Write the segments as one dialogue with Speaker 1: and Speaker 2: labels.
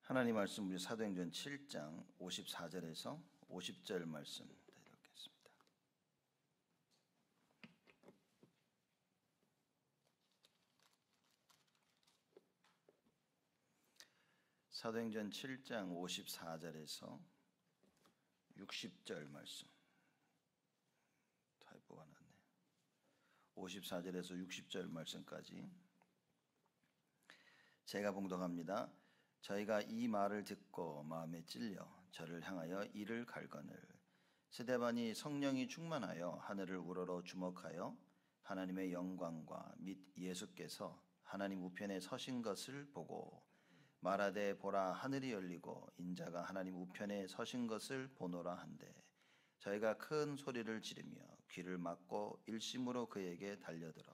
Speaker 1: 하나님 말씀 우리 사도행전 7장 54절에서 50절 말씀 읽겠습니다. 사도행전 7장 54절에서 60절 말씀. 타이포가 났네. 54절에서 60절 말씀까지 제가 봉독합니다. 저희가 이 말을 듣고 마음에 찔려 저를 향하여 이를 갈거늘 스데반이 성령이 충만하여 하늘을 우러러 주목하여 하나님의 영광과 및 예수께서 하나님 우편에 서신 것을 보고 말하되 보라 하늘이 열리고 인자가 하나님 우편에 서신 것을 보노라 한데 저희가 큰 소리를 지르며 귀를 막고 일심으로 그에게 달려들어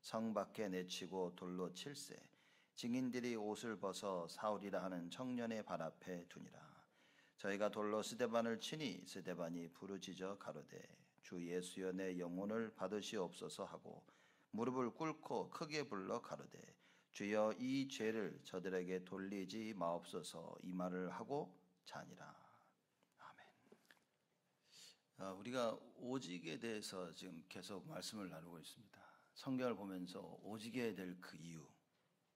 Speaker 1: 성 밖에 내치고 돌로 칠세 증인들이 옷을 벗어 사울이라 하는 청년의 발 앞에 두니라. 저희가 돌로 스데반을 치니 스데반이 부르짖어 가로되 주 예수여 내 영혼을 받으시옵소서 하고 무릎을 꿇고 크게 불러 가로되 주여 이 죄를 저들에게 돌리지 마옵소서 이 말을 하고 자니라. 아멘. 우리가 오직에 대해서 지금 계속 말씀을 나누고 있습니다. 성경을 보면서 오직해야 될 그 이유,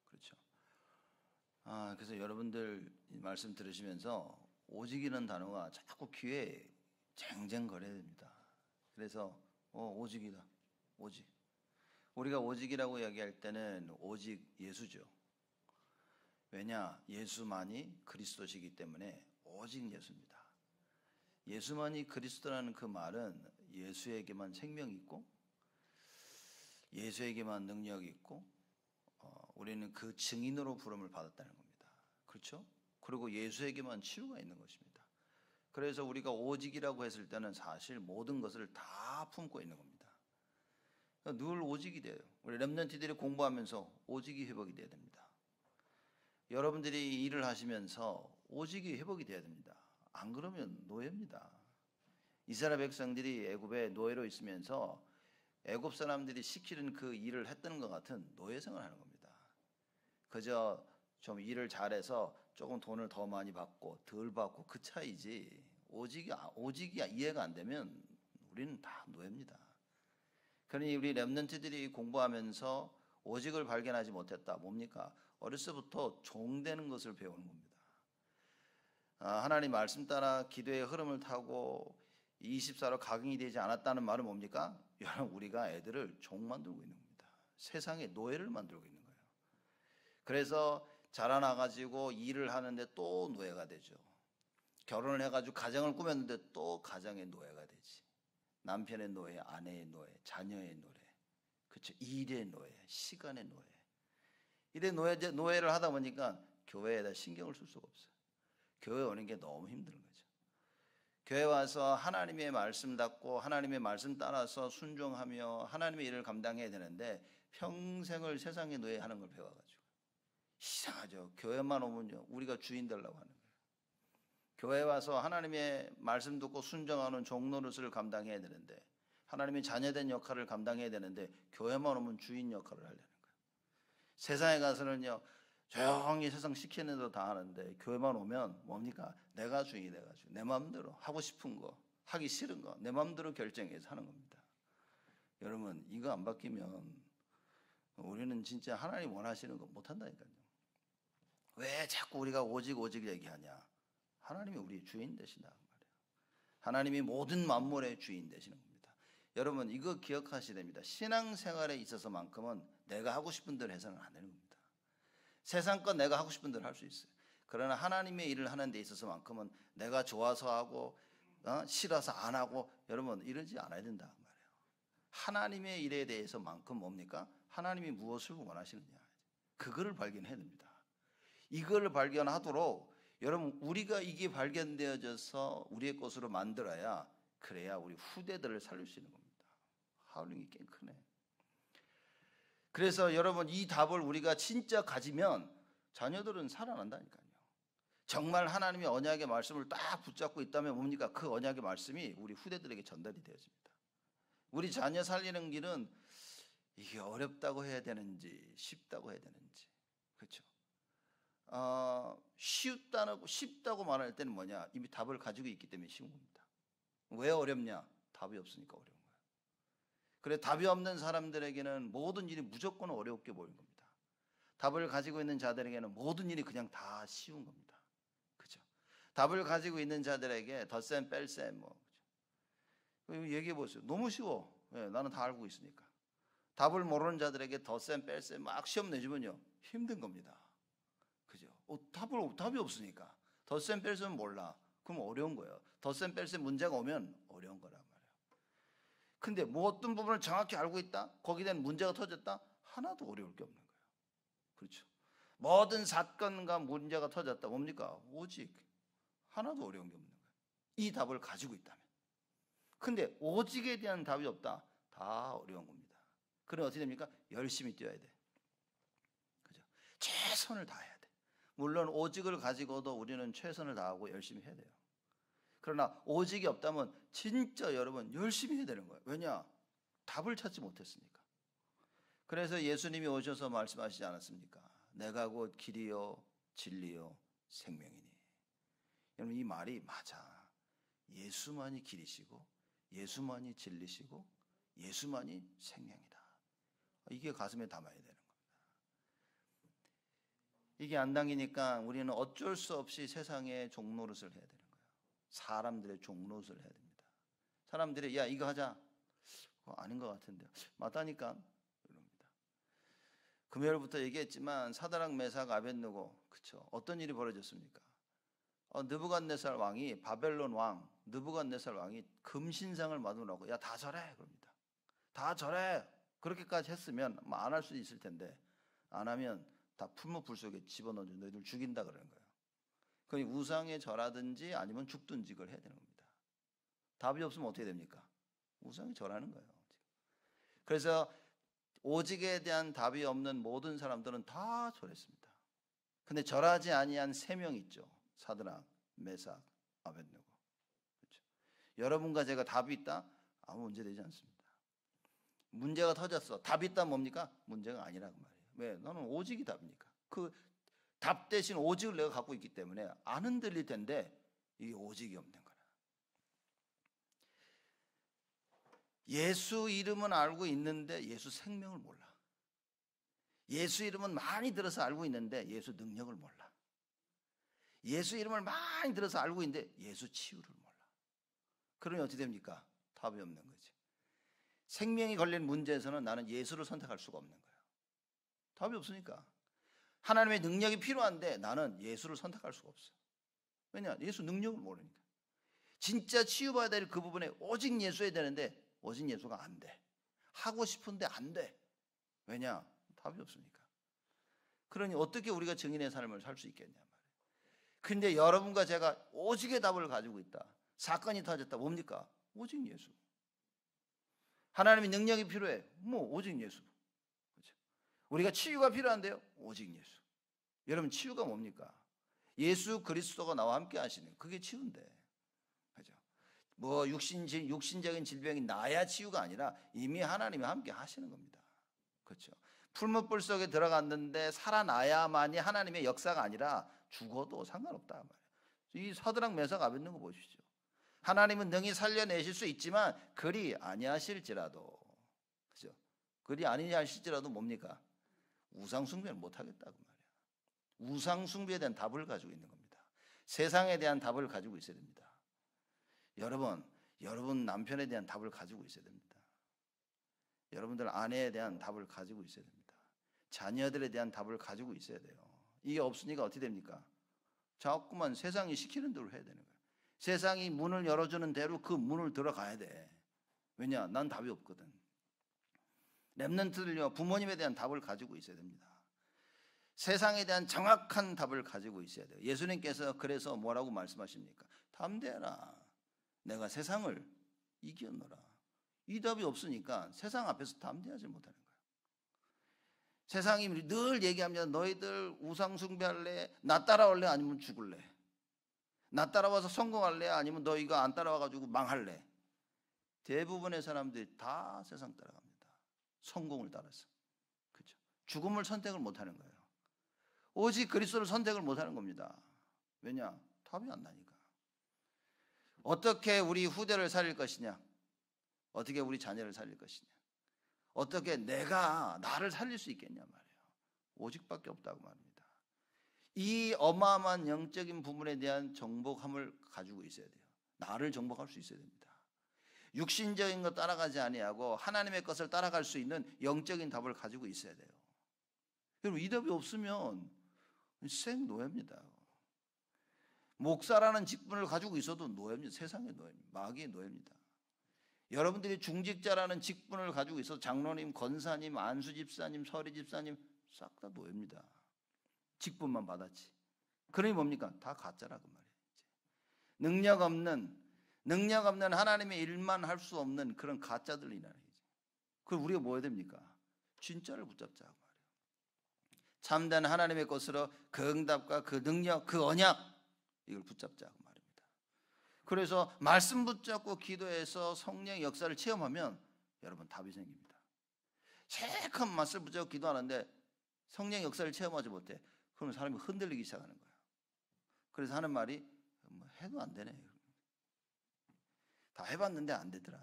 Speaker 1: 그렇죠. 그래서 여러분들 말씀 들으시면서 오직이라는 단어가 자꾸 귀에 쟁쟁거려야 됩니다. 그래서 오직이다, 오직. 우리가 오직이라고 이야기할 때는 오직 예수죠. 왜냐? 예수만이 그리스도시기 때문에 오직 예수입니다. 예수만이 그리스도라는 그 말은 예수에게만 생명이 있고 예수에게만 능력이 있고 우리는 그 증인으로 부름을 받았다는 겁니다. 그렇죠? 그리고 예수에게만 치유가 있는 것입니다. 그래서 우리가 오직이라고 했을 때는 사실 모든 것을 다 품고 있는 겁니다. 늘 오직이 돼요. 우리 렘넌트들이 공부하면서 오직이 회복이 돼야 됩니다. 여러분들이 일을 하시면서 오직이 회복이 돼야 됩니다. 안 그러면 노예입니다. 이스라엘 백성들이 애굽에 노예로 있으면서 애굽 사람들이 시키는 그 일을 했던 것 같은 노예생활을 하는 겁니다. 그저 좀 일을 잘해서 조금 돈을 더 많이 받고 덜 받고 그 차이지 오직이 이해가 안 되면 우리는 다 노예입니다. 그러니 우리 렘넌트들이 공부하면서 오직을 발견하지 못했다. 뭡니까? 어렸을 때부터 종되는 것을 배우는 겁니다. 하나님 말씀 따라 기도의 흐름을 타고 24로 각인이 되지 않았다는 말은 뭡니까? 여러분, 우리가 애들을 종 만들고 있는 겁니다. 세상에 노예를 만들고 있는 거예요. 그래서 자라나가지고 일을 하는데 또 노예가 되죠. 결혼을 해가지고 가정을 꾸몄는데 또 가정의 노예가 되지. 남편의 노예, 아내의 노예, 자녀의 노예, 그렇죠? 일의 노예, 시간의 노예. 이래 노예를 하다 보니까 교회에다 신경을 쓸 수가 없어요. 교회 오는 게 너무 힘든 거죠. 교회 와서 하나님의 말씀답고 하나님의 말씀 따라서 순종하며 하나님의 일을 감당해야 되는데 평생을 세상의 노예하는 걸 배워가지고 이상하죠. 교회만 오면요 우리가 주인 되려고 하는 거예요. 교회 와서 하나님의 말씀 듣고 순종하는 종 노릇을 감당해야 되는데 하나님의 자녀된 역할을 감당해야 되는데 교회만 오면 주인 역할을 하려는 거예요. 세상에 가서는요 조용히 세상 시키는 대로 다 하는데 교회만 오면 뭡니까? 내가 주인이 돼가지고 내 마음대로 하고 싶은 거 하기 싫은 거 내 마음대로 결정해서 하는 겁니다. 여러분 이거 안 바뀌면 우리는 진짜 하나님 원하시는 거 못한다니까요. 왜 자꾸 우리가 오직 얘기하냐? 하나님이 우리 주인 되신다 말이에요. 하나님이 모든 만물의 주인 되시는 겁니다. 여러분 이거 기억하셔야 됩니다. 신앙생활에 있어서만큼은 내가 하고 싶은 대로 해서는 안 되는 겁니다. 세상 건 내가 하고 싶은 대로 할 수 있어요. 그러나 하나님의 일을 하는 데 있어서만큼은 내가 좋아서 하고 싫어서 안 하고 여러분 이러지 않아야 된다 말이에요. 하나님의 일에 대해서만큼 뭡니까? 하나님이 무엇을 원하시느냐 그거를 발견해야 됩니다. 이걸 발견하도록 여러분 우리가 이게 발견되어져서 우리의 것으로 만들어야 그래야 우리 후대들을 살릴 수 있는 겁니다. 하울링이 꽤 크네. 그래서 여러분 이 답을 우리가 진짜 가지면 자녀들은 살아난다니까요. 정말 하나님의 언약의 말씀을 딱 붙잡고 있다면 뭡니까? 그 언약의 말씀이 우리 후대들에게 전달이 되어집니다. 우리 자녀 살리는 길은 이게 어렵다고 해야 되는지 쉽다고 해야 되는지 그렇죠. 쉽다고 말할 때는 뭐냐? 이미 답을 가지고 있기 때문에 쉬운 겁니다. 왜 어렵냐? 답이 없으니까 어려운 거예요. 그래, 답이 없는 사람들에게는 모든 일이 무조건 어렵게 보이는 겁니다. 답을 가지고 있는 자들에게는 모든 일이 그냥 다 쉬운 겁니다. 그죠? 답을 가지고 있는 자들에게 덧셈 뺄셈 그죠? 얘기해 보세요. 너무 쉬워. 네, 나는 다 알고 있으니까. 답을 모르는 자들에게 덧셈 뺄셈 막 시험 내주면요 힘든 겁니다. 그죠? 답이 없으니까. 덧셈 뺄셈은 몰라. 그럼 어려운 거예요. 덧셈 뺄셈 문제가 오면 어려운 거란 말이에요. 근데 뭐 어떤 부분을 정확히 알고 있다? 거기에 대한 문제가 터졌다? 하나도 어려울 게 없는 거예요. 그렇죠? 모든 사건과 문제가 터졌다. 뭡니까? 오직 하나도 어려운 게 없는 거예요. 이 답을 가지고 있다면. 근데 오직에 대한 답이 없다. 다 어려운 겁니다. 그럼 어떻게 됩니까? 열심히 뛰어야 돼. 그죠? 최선을 다해야 돼. 물론 오직을 가지고도 우리는 최선을 다하고 열심히 해야 돼요. 그러나 오직이 없다면 진짜 여러분 열심히 해야 되는 거예요. 왜냐? 답을 찾지 못했으니까. 그래서 예수님이 오셔서 말씀하시지 않았습니까? 내가 곧 길이요 진리요 생명이니. 여러분 이 말이 맞아. 예수만이 길이시고 예수만이 진리시고 예수만이 생명이다. 이게 가슴에 담아야 되는 겁니다. 이게 안 당기니까 우리는 어쩔 수 없이 세상의 종노릇을 해야 되는 거예요. 사람들의 종노릇을 해야 됩니다. 사람들이 야 이거 하자. 그거 아닌 것 같은데 맞다니까 이럽니다. 금요일부터 얘기했지만 사드락 메삭 아벳느고 그쵸? 어떤 일이 벌어졌습니까? 느부갓네살 왕이 바벨론 왕 느부갓네살 왕이 금신상을 만들라고 야 다 절해 그럽니다. 다 절해. 그렇게까지 했으면 안 할 수도 있을 텐데 안 하면 다 풀무불 속에 집어넣어서 너희들 죽인다 그러는 거예요. 그러니 우상에 절하든지 아니면 죽든지 그걸 해야 되는 겁니다. 답이 없으면 어떻게 됩니까? 우상에 절하는 거예요. 그래서 오직에 대한 답이 없는 모든 사람들은 다 절했습니다. 근데 절하지 아니한 3명 있죠. 사드락, 메삭, 아벳느고. 그렇죠? 여러분과 제가 답이 있다? 아무 문제 되지 않습니다. 문제가 터졌어. 답이 있다 뭡니까? 문제가 아니라고 말이에요. 왜? 나는 오직이 답이니까. 그 답 대신 오직을 내가 갖고 있기 때문에 안 흔들릴 텐데 이게 오직이 없는 거라. 예수 이름은 알고 있는데 예수 생명을 몰라. 예수 이름은 많이 들어서 알고 있는데 예수 능력을 몰라. 예수 이름을 많이 들어서 알고 있는데 예수 치유를 몰라. 그러니 어떻게 됩니까? 답이 없는 거지. 생명이 걸린 문제에서는 나는 예수를 선택할 수가 없는 거예요. 답이 없으니까. 하나님의 능력이 필요한데 나는 예수를 선택할 수가 없어. 왜냐? 예수 능력을 모르니까. 진짜 치유받아야 될 그 부분에 오직 예수해야 되는데 오직 예수가 안 돼. 하고 싶은데 안 돼. 왜냐? 답이 없으니까. 그러니 어떻게 우리가 증인의 삶을 살 수 있겠냐 말이에요. 근데 여러분과 제가 오직의 답을 가지고 있다. 사건이 터졌다. 뭡니까? 오직 예수. 하나님의 능력이 필요해. 오직 예수. 그렇죠? 우리가 치유가 필요한데요. 오직 예수. 여러분 치유가 뭡니까? 예수 그리스도가 나와 함께 하시는 그게 치유인데. 그죠? 육신적인 질병이 나야 치유가 아니라 이미 하나님이 함께 하시는 겁니다. 그렇죠? 풀무불 속에 들어갔는데 살아나야만이 하나님의 역사가 아니라 죽어도 상관없다 말이에요. 이 사드락 메삭 아벳느고 보십시오. 하나님은 능히 살려내실 수 있지만 그리 아니하실지라도 그죠? 그리 아니하실지라도 뭡니까? 우상 숭배를 못 하겠다고 말이야. 우상 숭배에 대한 답을 가지고 있는 겁니다. 세상에 대한 답을 가지고 있어야 됩니다. 여러분 남편에 대한 답을 가지고 있어야 됩니다. 여러분들 아내에 대한 답을 가지고 있어야 됩니다. 자녀들에 대한 답을 가지고 있어야 돼요. 이게 없으니까 어떻게 됩니까? 자꾸만 세상이 시키는 대로 해야 되는 거예요. 세상이 문을 열어주는 대로 그 문을 들어가야 돼. 왜냐? 난 답이 없거든. 렘넌트들요, 부모님에 대한 답을 가지고 있어야 됩니다. 세상에 대한 정확한 답을 가지고 있어야 돼요. 예수님께서 그래서 뭐라고 말씀하십니까? 담대하라. 내가 세상을 이겼노라. 이 답이 없으니까 세상 앞에서 담대하지 못하는 거예요. 세상이 늘 얘기합니다. 너희들 우상 숭배할래? 나 따라올래? 아니면 죽을래? 나 따라와서 성공할래? 아니면 너희가 안 따라와가지고 망할래? 대부분의 사람들이 다 세상 따라갑니다. 성공을 따라서. 그렇죠? 죽음을 선택을 못하는 거예요. 오직 그리스도를 선택을 못하는 겁니다. 왜냐? 답이 안 나니까. 어떻게 우리 후대를 살릴 것이냐? 어떻게 우리 자녀를 살릴 것이냐? 어떻게 내가 나를 살릴 수 있겠냐 말이에요. 오직밖에 없다고 말합니다. 이 어마어마한 영적인 부분에 대한 정복함을 가지고 있어야 돼요. 나를 정복할 수 있어야 됩니다. 육신적인 것 따라가지 아니하고 하나님의 것을 따라갈 수 있는 영적인 답을 가지고 있어야 돼요. 여러분, 이 답이 없으면 생노예입니다. 목사라는 직분을 가지고 있어도 노예입니다. 세상의 노예입니다. 마귀의 노예입니다. 여러분들이 중직자라는 직분을 가지고 있어도 장로님, 권사님, 안수집사님, 서리집사님 싹 다 노예입니다. 직분만 받았지. 그러니 뭡니까? 다 가짜라 그 말이에요. 능력 없는 하나님의 일만 할 수 없는 그런 가짜들이라는 거죠. 그럼 우리가 뭐 해야 됩니까? 진짜를 붙잡자 그 말이에요. 참된 하나님의 것으로 그 응답과 그 능력, 그 언약, 이걸 붙잡자 그 말입니다. 그래서 말씀 붙잡고 기도해서 성령의 역사를 체험하면 여러분 답이 생깁니다. 실컷 말씀 붙잡고 기도하는데 성령의 역사를 체험하지 못해. 그러면 사람이 흔들리기 시작하는 거예요. 그래서 하는 말이 뭐 해도 안 되네. 다 해봤는데 안 되더라.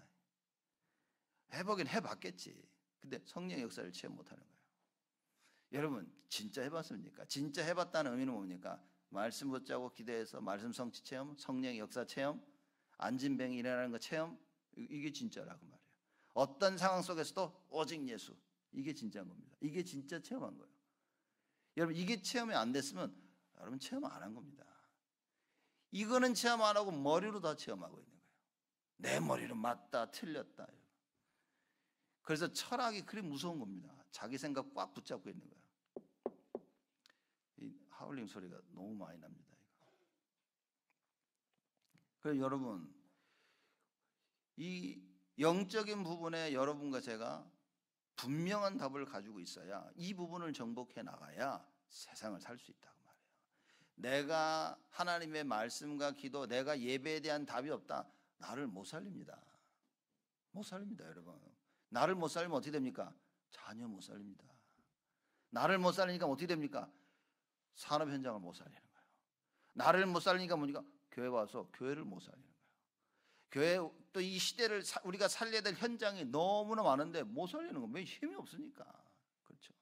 Speaker 1: 해보긴 해봤겠지. 근데 성령의 역사를 체험 못하는 거예요. 여러분 진짜 해봤습니까? 진짜 해봤다는 의미는 뭡니까? 말씀 붙잡고 기도해서 말씀 성취 체험, 성령의 역사 체험, 안진뱅이 일어나는 거 체험, 이게 진짜라고 말이에요. 어떤 상황 속에서도 오직 예수, 이게 진짜인 겁니다. 이게 진짜 체험한 거예요. 여러분 이게 체험이 안 됐으면 여러분 체험 안 한 겁니다. 이거는 체험 안 하고 머리로 다 체험하고 있는 거예요. 내 머리로 맞다 틀렸다. 그래서 철학이 그리 무서운 겁니다. 자기 생각 꽉 붙잡고 있는 거예요. 이 하울링 소리가 너무 많이 납니다. 그래서 여러분 이 영적인 부분에 여러분과 제가 분명한 답을 가지고 있어야 이 부분을 정복해 나가야 세상을 살 수 있다고 말해요. 내가 하나님의 말씀과 기도, 내가 예배에 대한 답이 없다. 나를 못 살립니다. 못 살립니다, 여러분. 나를 못 살리면 어떻게 됩니까? 자녀 못 살립니다. 나를 못 살리니까 어떻게 됩니까? 산업 현장을 못 살리는 거예요. 나를 못 살리니까 뭡니까? 교회 와서 교회를 못 살리는 거예요. 교회 또 이 시대를 우리가 살려야 될 현장이 너무나 많은데 못 살리는 거 왜 힘이 없으니까. 그렇죠.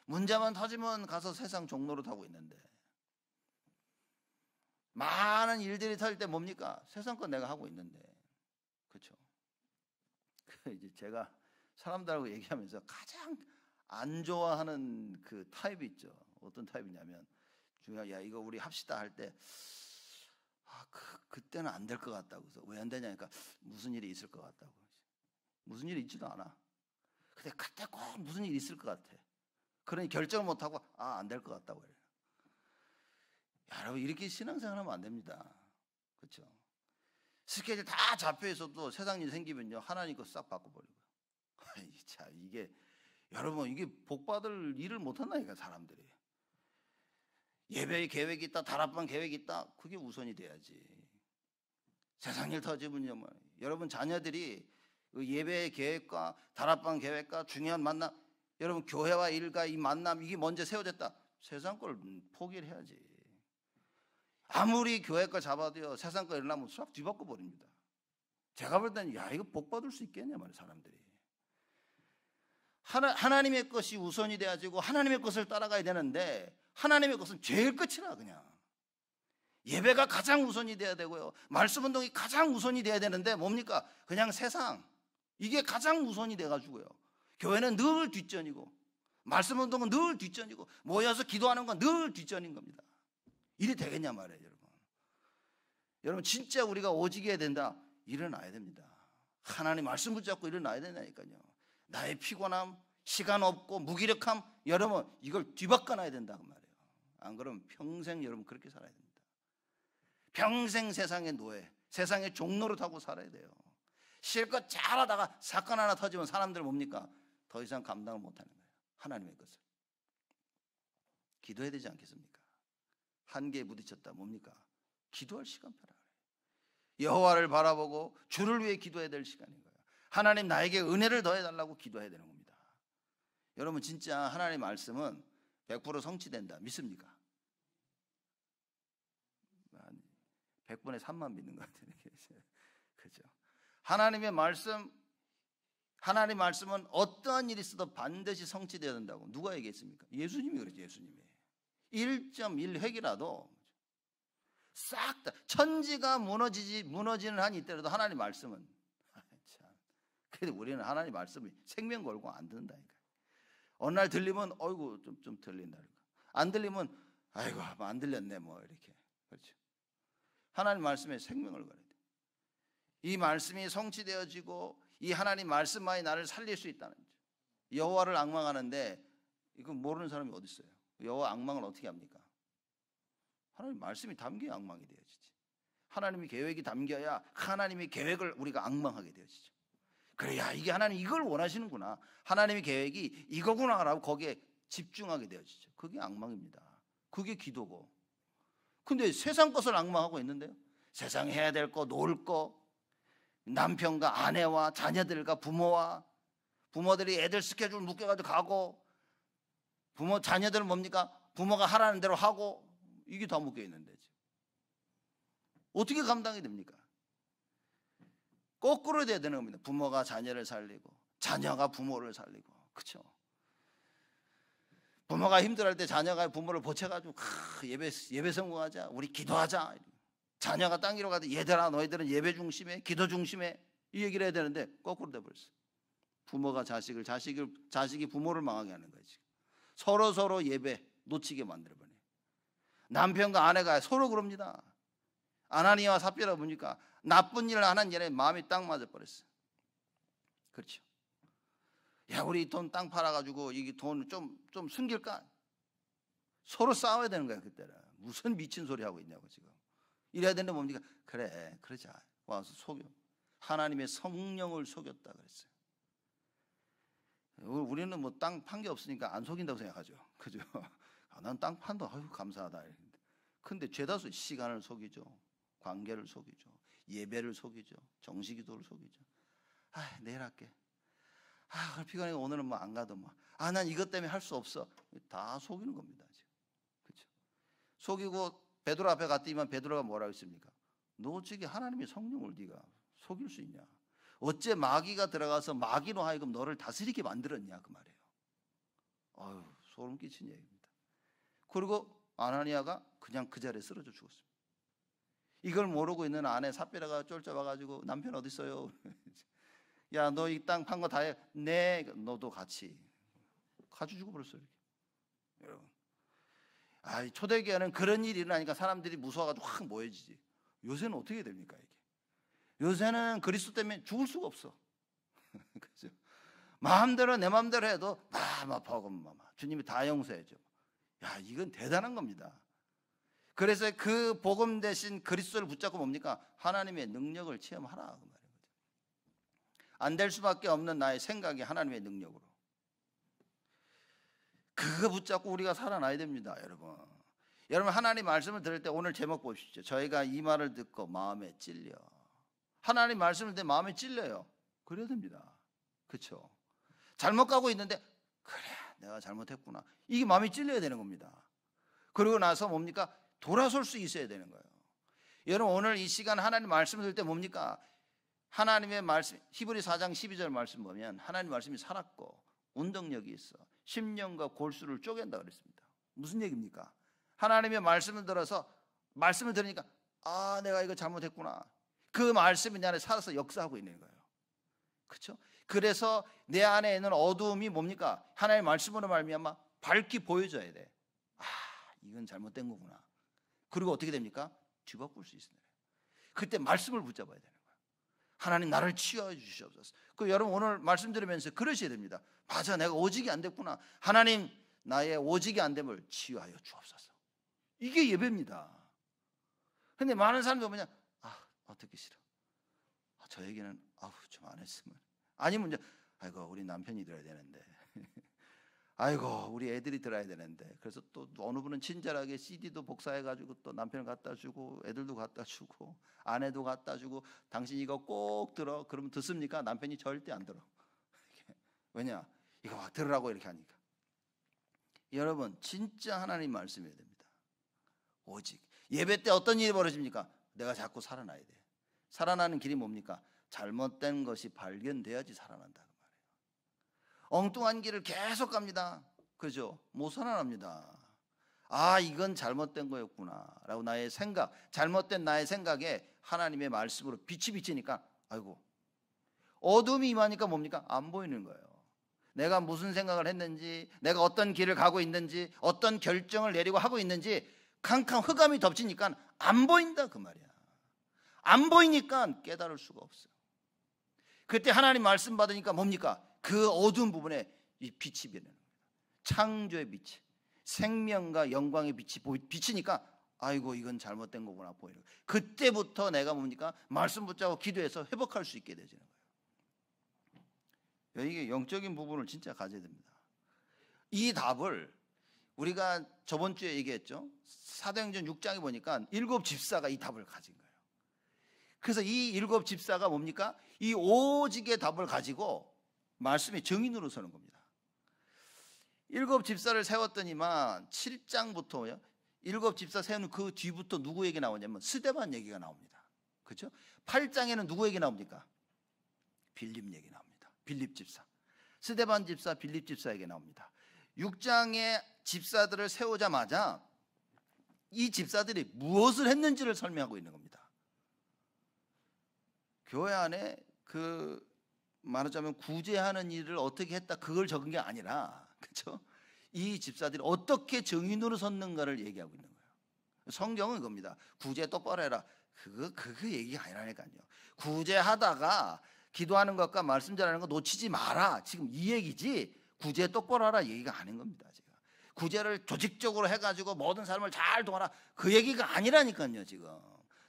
Speaker 1: 문제만 터지면 가서 세상 종로로 타고 있는데 많은 일들이 터질 때 뭡니까? 세상 건 내가 하고 있는데. 그렇죠. 이제 제가 사람들하고 얘기하면서 가장 안 좋아하는 그 타입이 있죠. 어떤 타입이냐면 야 이거 우리 합시다 할 때 그때는 안 될 것 같다고. 그래서 왜 안 되냐니까 무슨 일이 있을 것 같다고. 무슨 일이 있지도 않아. 근데 그때 꼭 무슨 일이 있을 것 같아. 그러니 결정을 못하고 안 될 것 같다고 해요. 여러분 이렇게 신앙생활하면 안 됩니다. 그렇죠. 스케줄 다 잡혀 있어도 세상 일 생기면요 하나님 거 싹 바꿔버리고요. 자 이게 여러분 이게 복 받을 일을 못 한다니까 사람들이. 예배의 계획이 있다, 다락방 계획이 있다, 그게 우선이 돼야지. 세상 일 터지면요 뭐. 여러분 자녀들이 예배의 계획과 다락방 계획과 중요한 만남, 여러분 교회와 일과 이 만남 이게 먼저 세워졌다. 세상 걸 포기를 해야지. 아무리 교회 거 잡아도요 세상 거 일어나면 싹 뒤바꿔 버립니다. 제가 볼 때는 야 이거 복 받을 수 있겠냐 말이에요 사람들이. 하나님의 것이 우선이 돼가지고 하나님의 것을 따라가야 되는데 하나님의 것은 제일 끝이라 그냥. 예배가 가장 우선이 돼야 되고요. 말씀 운동이 가장 우선이 돼야 되는데 뭡니까? 그냥 세상. 이게 가장 우선이 돼가지고요. 교회는 늘 뒷전이고 말씀 운동은 늘 뒷전이고 모여서 기도하는 건 늘 뒷전인 겁니다. 이래 되겠냐 말이에요 여러분. 여러분 진짜 우리가 오직해야 된다. 일어나야 됩니다. 하나님 말씀 붙잡고 일어나야 된다니까요. 나의 피곤함, 시간 없고 무기력함, 여러분 이걸 뒤바꿔 놔야 된다고 말이에요. 안 그러면 평생 여러분 그렇게 살아야 됩니다. 평생 세상의 노예, 세상의 종로로 타고 살아야 돼요. 실컷 잘하다가 사건 하나 터지면 사람들 뭡니까? 더 이상 감당을 못하는 거예요. 하나님의 것을. 기도해야 되지 않겠습니까? 한계에 부딪혔다 뭡니까? 기도할 시간 펴라. 여호와를 바라보고 주를 위해 기도해야 될 시간인 거예요. 하나님 나에게 은혜를 더해달라고 기도해야 되는 겁니다. 여러분 진짜 하나님의 말씀은 100% 성취된다 믿습니까? 100분의 3만 믿는 것 같아요. 그죠? 하나님 말씀은 어떠한 일이 있어도 반드시 성취되어야 된다고 누가 얘기했습니까? 예수님이 그랬죠. 예수님이 1.1획이라도 싹 다 천지가 무너지는 한이 있더라도 하나님 말씀은 참. 그래도 우리는 하나님 말씀을 생명 걸고 안 듣는다니까. 어느 날 들리면 어이구 좀 들린다. 안 들리면 아이고 안 들렸네 뭐 이렇게. 그렇죠. 하나님 말씀에 생명을 걸어야 돼. 이 말씀이 성취되어지고 이 하나님 말씀만이 나를 살릴 수 있다는 거죠. 여호와를 앙망하는데 이거 모르는 사람이 어디 있어요? 여호와 앙망을 어떻게 합니까? 하나님 말씀이 담겨야 앙망이 되어지지. 하나님의 계획이 담겨야 하나님의 계획을 우리가 앙망하게 되어지죠. 그래야 이게 하나님 이걸 원하시는구나. 하나님의 계획이 이거구나라고 거기에 집중하게 되어지죠. 그게 앙망입니다. 그게 기도고. 근데 세상 것을 앙망하고 있는데요. 세상 해야 될 거, 놀 거, 남편과 아내와 자녀들과 부모들이 애들 스케줄 묶여가지고 가고, 자녀들은 뭡니까? 부모가 하라는 대로 하고, 이게 다 묶여 있는데 어떻게 감당이 됩니까? 거꾸로 돼야 되는 겁니다. 부모가 자녀를 살리고 자녀가 부모를 살리고. 그렇죠? 부모가 힘들어할 때 자녀가 부모를 보채가지고 예배 성공하자, 우리 기도하자. 자녀가 딴 길로 가도 얘들아 너희들은 예배 중심에 기도 중심에 이 얘기를 해야 되는데 거꾸로 돼버렸어. 부모가 자식이 부모를 망하게 하는 거지. 서로 예배 놓치게 만들어버려. 남편과 아내가 서로 그럽니다. 아나니아와 삽비라 보니까 나쁜 일을 하는 일에 마음이 딱 맞아버렸어요. 그렇죠. 야, 우리 돈 땅 팔아가지고 이 돈 좀 숨길까? 서로 싸워야 되는 거야 그때는. 무슨 미친 소리 하고 있냐고 지금. 이래야 되는데 뭡니까? 그래 그러자. 와서 속여. 하나님의 성령을 속였다 그랬어요. 우리는 뭐 땅 판 게 없으니까 안 속인다고 생각하죠. 그죠? 난 땅 판다. 아유 감사하다. 근데 죄다수 시간을 속이죠. 관계를 속이죠. 예배를 속이죠. 정식기도를 속이죠. 내일 할게. 피곤해. 오늘은 뭐 안 가도 뭐. 난 이것 때문에 할 수 없어. 다 속이는 겁니다. 지금. 그렇죠? 속이고 베드로 앞에 갔더니만 베드로가 뭐라고 했습니까? 너 어찌게 하나님의 성령을 네가 속일 수 있냐? 어째 마귀가 들어가서 마귀로 하여금 너를 다스리게 만들었냐 그 말이에요. 소름 끼친 얘기입니다. 그리고 아나니아가 그냥 그 자리에 쓰러져 죽었습니다. 이걸 모르고 있는 아내 삽비라가 쫄쫄와가지고 남편 어디 있어요? 야, 너 이 땅 판 거 다 해. 네, 너도 같이 죽어버렸어요. 이렇게. 여러분, 초대교회는 그런 일이 일어나니까 사람들이 무서워가지고 확 모여지지. 요새는 어떻게 됩니까 이게? 요새는 그리스도 때문에 죽을 수가 없어. 그죠? 마음대로 내 마음대로 해도 주님이 다 용서해줘. 야, 이건 대단한 겁니다. 그래서 그 복음 대신 그리스도를 붙잡고 뭡니까? 하나님의 능력을 체험하라 그 말이에요. 안 될 수밖에 없는 나의 생각이 하나님의 능력으로. 그거 붙잡고 우리가 살아나야 됩니다, 여러분. 여러분 하나님 말씀을 들을 때 오늘 제목 보십시오. 저희가 이 말을 듣고 마음에 찔려. 하나님 말씀을 듣는 마음에 찔려요. 그래야 됩니다. 그렇죠? 잘못 가고 있는데 그래 내가 잘못했구나. 이게 마음에 찔려야 되는 겁니다. 그러고 나서 뭡니까? 돌아설 수 있어야 되는 거예요. 여러분 오늘 이 시간 하나님 말씀을 들을 때 뭡니까? 하나님의 말씀 히브리 4장 12절 말씀 보면 하나님 말씀이 살았고 운동력이 있어 심령과 골수를 쪼갠다 그랬습니다. 무슨 얘기입니까? 하나님의 말씀을 들으니까 내가 이거 잘못했구나. 그 말씀이 내 안에 살아서 역사하고 있는 거예요. 그렇죠? 그래서 내 안에 있는 어두움이 뭡니까? 하나님의 말씀으로 말미암아 밝게 보여져야 돼. 이건 잘못된 거구나. 그리고 어떻게 됩니까? 뒤바꿀 수 있어요. 그때 말씀을 붙잡아야 되는 거예요. 하나님 나를 치유해 주시옵소서. 여러분 오늘 말씀 들으면서 그러셔야 됩니다. 맞아, 내가 오직이 안 됐구나. 하나님 나의 오직이 안 됨을 치유하여 주옵소서. 이게 예배입니다. 근데 많은 사람들 보면 어떻게 싫어. 저에게는 좀 안 했으면. 아니면 이제 우리 남편이 들어야 되는데. 우리 애들이 들어야 되는데. 그래서 또 어느 분은 친절하게 CD도 복사해가지고 또 남편을 갖다 주고 애들도 갖다 주고 아내도 갖다 주고 당신 이거 꼭 들어. 그러면 듣습니까? 남편이 절대 안 들어. 왜냐? 이거 막 들으라고 이렇게 하니까. 여러분 진짜 하나님 말씀해야 됩니다. 오직 예배 때 어떤 일이 벌어집니까? 내가 자꾸 살아나야 돼. 살아나는 길이 뭡니까? 잘못된 것이 발견돼야지 살아난다 그 말이에요. 엉뚱한 길을 계속 갑니다. 그죠? 못 살아납니다. 아, 이건 잘못된 거였구나 라고 나의 생각, 잘못된 나의 생각에 하나님의 말씀으로 빛이 비치니까 아이고, 어둠이 임하니까 뭡니까? 안 보이는 거예요. 내가 무슨 생각을 했는지, 내가 어떤 길을 가고 있는지, 어떤 결정을 내리고 하고 있는지 캄캄 흑암이 덮치니까 안 보인다 그 말이야. 안 보이니까 깨달을 수가 없어요. 그때 하나님 말씀 받으니까 뭡니까? 그 어두운 부분에 이 빛이 비는 겁니다. 창조의 빛이, 생명과 영광의 빛이 비치니까 아이고, 이건 잘못된 거구나 보이는 거예요. 그때부터 내가 뭡니까? 말씀 붙잡고 기도해서 회복할 수 있게 되지는 거예요. 이게 영적인 부분을 진짜 가져야 됩니다. 이 답을 우리가 저번 주에 얘기했죠. 사도행전 6장에 보니까 7 집사가 이 답을 가진 거예요. 그래서 이 7 집사가 뭡니까? 이 오직의 답을 가지고 말씀의 증인으로 서는 겁니다. 7 집사를 세웠더니만 7장부터요. 7 집사 세우는 그 뒤부터 누구 얘기 나오냐면 스데반 얘기가 나옵니다. 그렇죠? 8장에는 누구 얘기 나옵니까? 빌립 얘기 나옵니다. 빌립 집사, 스데반 집사, 빌립 집사에게 나옵니다. 6장에 집사들을 세우자마자 이 집사들이 무엇을 했는지를 설명하고 있는 겁니다. 교회 안에 그 말하자면 구제하는 일을 어떻게 했다 그걸 적은 게 아니라, 그렇죠? 이 집사들이 어떻게 정인으로 섰는가를 얘기하고 있는 거예요. 성경은 이겁니다. 구제 똑바로 해라. 그거 얘기가 아니라니까요. 구제하다가 기도하는 것과 말씀 전하는 거 놓치지 마라. 지금 이 얘기지. 구제 똑바로 하라 얘기가 아닌 겁니다. 제가 구제를 조직적으로 해가지고 모든 사람을 잘 도와라 그 얘기가 아니라니까요. 지금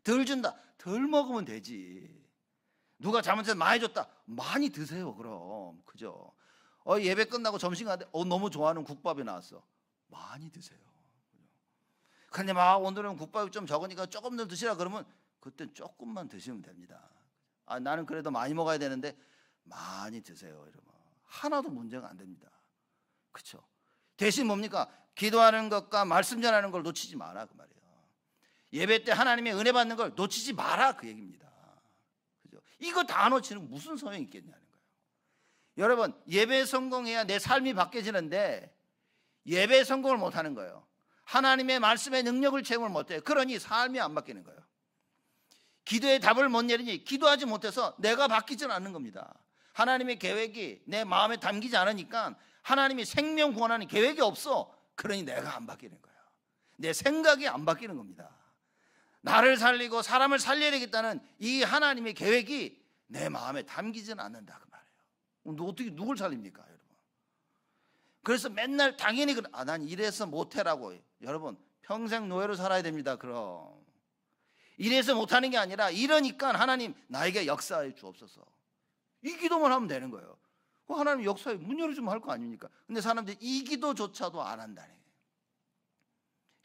Speaker 1: 덜 준다, 덜 먹으면 되지. 누가 잘못해서 많이 줬다, 많이 드세요. 그럼 그죠? 예배 끝나고 점심 가는데 너무 좋아하는 국밥이 나왔어, 많이 드세요. 근데 막 오늘은 국밥이 좀 적으니까 조금 더 드시라 그러면 그때 조금만 드시면 됩니다. 나는 그래도 많이 먹어야 되는데 많이 드세요. 여러분 하나도 문제가 안 됩니다. 그렇죠? 대신 뭡니까? 기도하는 것과 말씀 전하는 걸 놓치지 마라 그 말이에요. 예배 때 하나님의 은혜 받는 걸 놓치지 마라 그 얘기입니다. 그죠? 이거 다 놓치는 무슨 소용이 있겠냐는 거예요. 여러분 예배 성공해야 내 삶이 바뀌어지는데 예배 성공을 못하는 거예요. 하나님의 말씀의 능력을 체험을 못해요. 그러니 삶이 안 바뀌는 거예요. 기도의 답을 못 내리니 기도하지 못해서 내가 바뀌지는 않는 겁니다. 하나님의 계획이 내 마음에 담기지 않으니까 하나님이 생명 구원하는 계획이 없어. 그러니 내가 안 바뀌는 거예요. 내 생각이 안 바뀌는 겁니다. 나를 살리고 사람을 살려야 되겠다는 이 하나님의 계획이 내 마음에 담기지는 않는다 그 말이에요. 어떻게 누굴 살립니까 여러분? 그래서 맨날 당연히 난 이래서 못해라고. 여러분 평생 노예로 살아야 됩니다. 그럼 이래서 못하는 게 아니라 이러니까 하나님 나에게 역사해 주옵소서, 이 기도만 하면 되는 거예요. 하나님 역사에 문 열어주면 할 거 아닙니까? 근데 사람들이 이 기도조차도 안 한다네.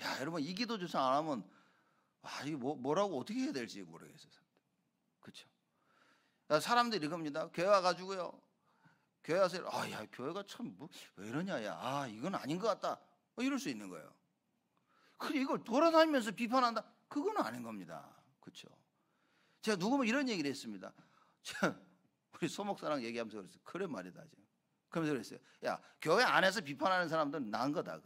Speaker 1: 야 여러분 이 기도조차 안 하면 이게 뭐라고 어떻게 해야 될지 모르겠어요. 그렇죠? 사람들이 이겁니다. 교회 와가지고요, 교회 와서 야 교회가 참 왜 이러냐, 야 이건 아닌 것 같다 이럴 수 있는 거예요. 근데 이걸 돌아다니면서 비판한다, 그건 아닌 겁니다. 그렇죠? 제가 누구면 이런 얘기를 했습니다. 우리 소목사랑 얘기하면서 그랬어요. 그래 말이다 지금. 그러면서 그랬어요. 야 교회 안에서 비판하는 사람들은 나은 거다.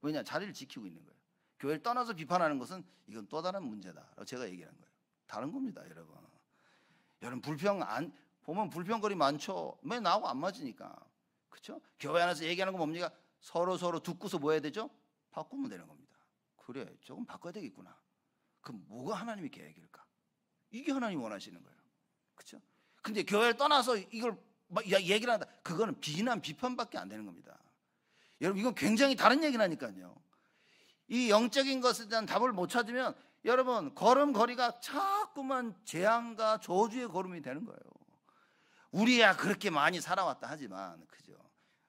Speaker 1: 왜냐, 자리를 지키고 있는 거예요. 교회를 떠나서 비판하는 것은 이건 또 다른 문제다. 제가 얘기한 거예요. 다른 겁니다, 여러분. 여러분 보면 불평거리 많죠. 맨 나하고 안 맞으니까. 그렇죠? 교회 안에서 얘기하는 건 뭡니까? 서로 듣고서 뭐 해야 되죠? 바꾸면 되는 겁니다. 그래, 조금 바꿔야 되겠구나. 그럼 뭐가 하나님의 계획일까? 이게 하나님이 원하시는 거예요. 그렇죠? 근데 교회를 떠나서 이걸 얘기를 한다, 그거는 비난, 비판밖에 안 되는 겁니다. 여러분 이건 굉장히 다른 얘기라니까요. 이 영적인 것에 대한 답을 못 찾으면 여러분 걸음걸이가 자꾸만 재앙과 저주의 걸음이 되는 거예요. 우리야 그렇게 많이 살아왔다 하지만, 그죠?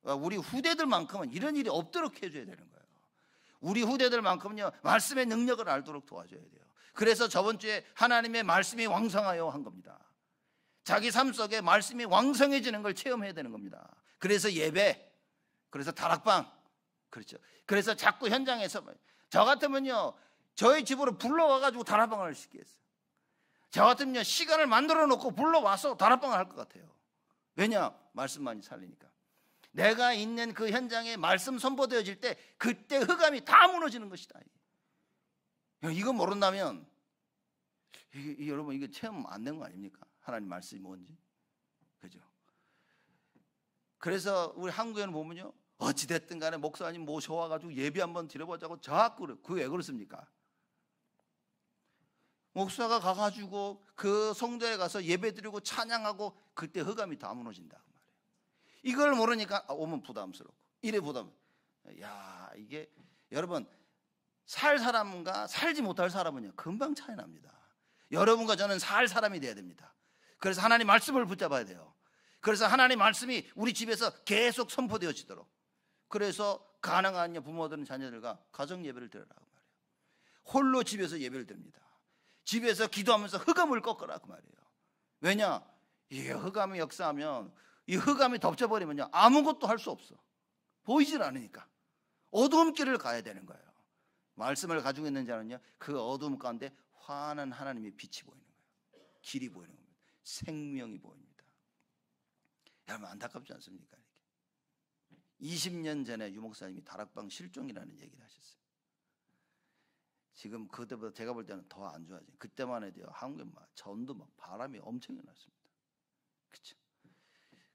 Speaker 1: 우리 후대들만큼은 이런 일이 없도록 해줘야 되는 거예요. 우리 후대들만큼은요 말씀의 능력을 알도록 도와줘야 돼요. 그래서 저번 주에 하나님의 말씀이 왕성하여 한 겁니다. 자기 삶 속에 말씀이 왕성해지는 걸 체험해야 되는 겁니다. 그래서 예배, 그래서 다락방, 그렇죠. 그래서 자꾸 현장에서 저 같으면요 저희 집으로 불러와가지고 다락방을 시키겠어요. 저 같으면 시간을 만들어 놓고 불러와서 다락방을 할 것 같아요. 왜냐? 말씀만이 살리니까. 내가 있는 그 현장에 말씀 선포되어질 때 그때 흑암이 다 무너지는 것이다. 이거 모른다면 여러분 이거 체험 안 된 거 아닙니까? 하나님 말씀이 뭔지. 그죠? 그래서 우리 한국에는 보면요, 어찌됐든 간에 목사님 모셔와가지고 예배 한번 드려보자고 자꾸 그래. 그게 왜 그렇습니까? 목사가 가가지고 그 성도에 가서 예배 드리고 찬양하고 그때 흑암이 다 무너진다 그 말이에요. 이걸 모르니까 오면 부담스럽고 이래 부담. 야, 이게 여러분 살 사람과 살지 못할 사람은요 금방 차이 납니다. 여러분과 저는 살 사람이 돼야 됩니다. 그래서 하나님 말씀을 붙잡아야 돼요. 그래서 하나님 말씀이 우리 집에서 계속 선포되어지도록. 그래서 가능한 부모들은 자녀들과 가정 예배를 드리라고 말이에요. 홀로 집에서 예배를 드립니다. 집에서 기도하면서 흑암을 꺾으라 그 말이에요. 왜냐? 이게 흑암이 역사하면 이 흑암이 덮쳐버리면요 아무것도 할 수 없어. 보이질 않으니까 어두움 길을 가야 되는 거예요. 말씀을 가지고 있는 자는요 그 어두움 가운데 환한 하나님의 빛이 보이는 거예요. 길이 보이는 겁니다. 생명이 보입니다. 여러분 안타깝지 않습니까? 20년 전에 유 목사님이 다락방 실종이라는 얘기를 하셨어요. 지금 그때보다 제가 볼 때는 더 안 좋아져요. 그때만 해도 한국에 전도 바람이 엄청 났습니다. 그렇죠?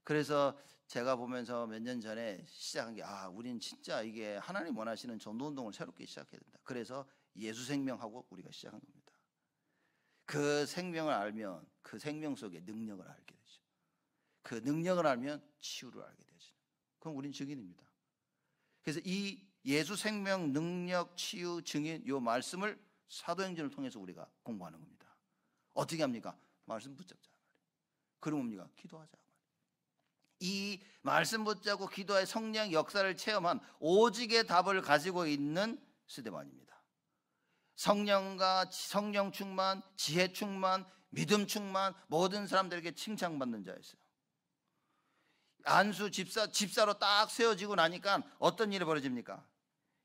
Speaker 1: 그래서 제가 보면서 몇 년 전에 시작한 게 우린 진짜 이게 하나님 원하시는 전도 운동을 새롭게 시작해야 된다. 그래서 예수 생명하고 우리가 시작한 겁니다. 그 생명을 알면 그 생명 속에 능력을 알게 되죠. 그 능력을 알면 치유를 알게 되죠. 그럼 우린 증인입니다. 그래서 이 예수 생명 능력 치유 증인 이 말씀을 사도행전을 통해서 우리가 공부하는 겁니다. 어떻게 합니까? 말씀 붙잡자. 그럼 뭡니까? 기도하자. 이 말씀 붙잡고 기도의 성령 역사를 체험한 오직의 답을 가지고 있는 스데반입니다. 성령과 성령 충만, 지혜 충만, 믿음 충만, 모든 사람들에게 칭찬받는 자였어요. 안수 집사로 딱 세워지고 나니까 어떤 일이 벌어집니까?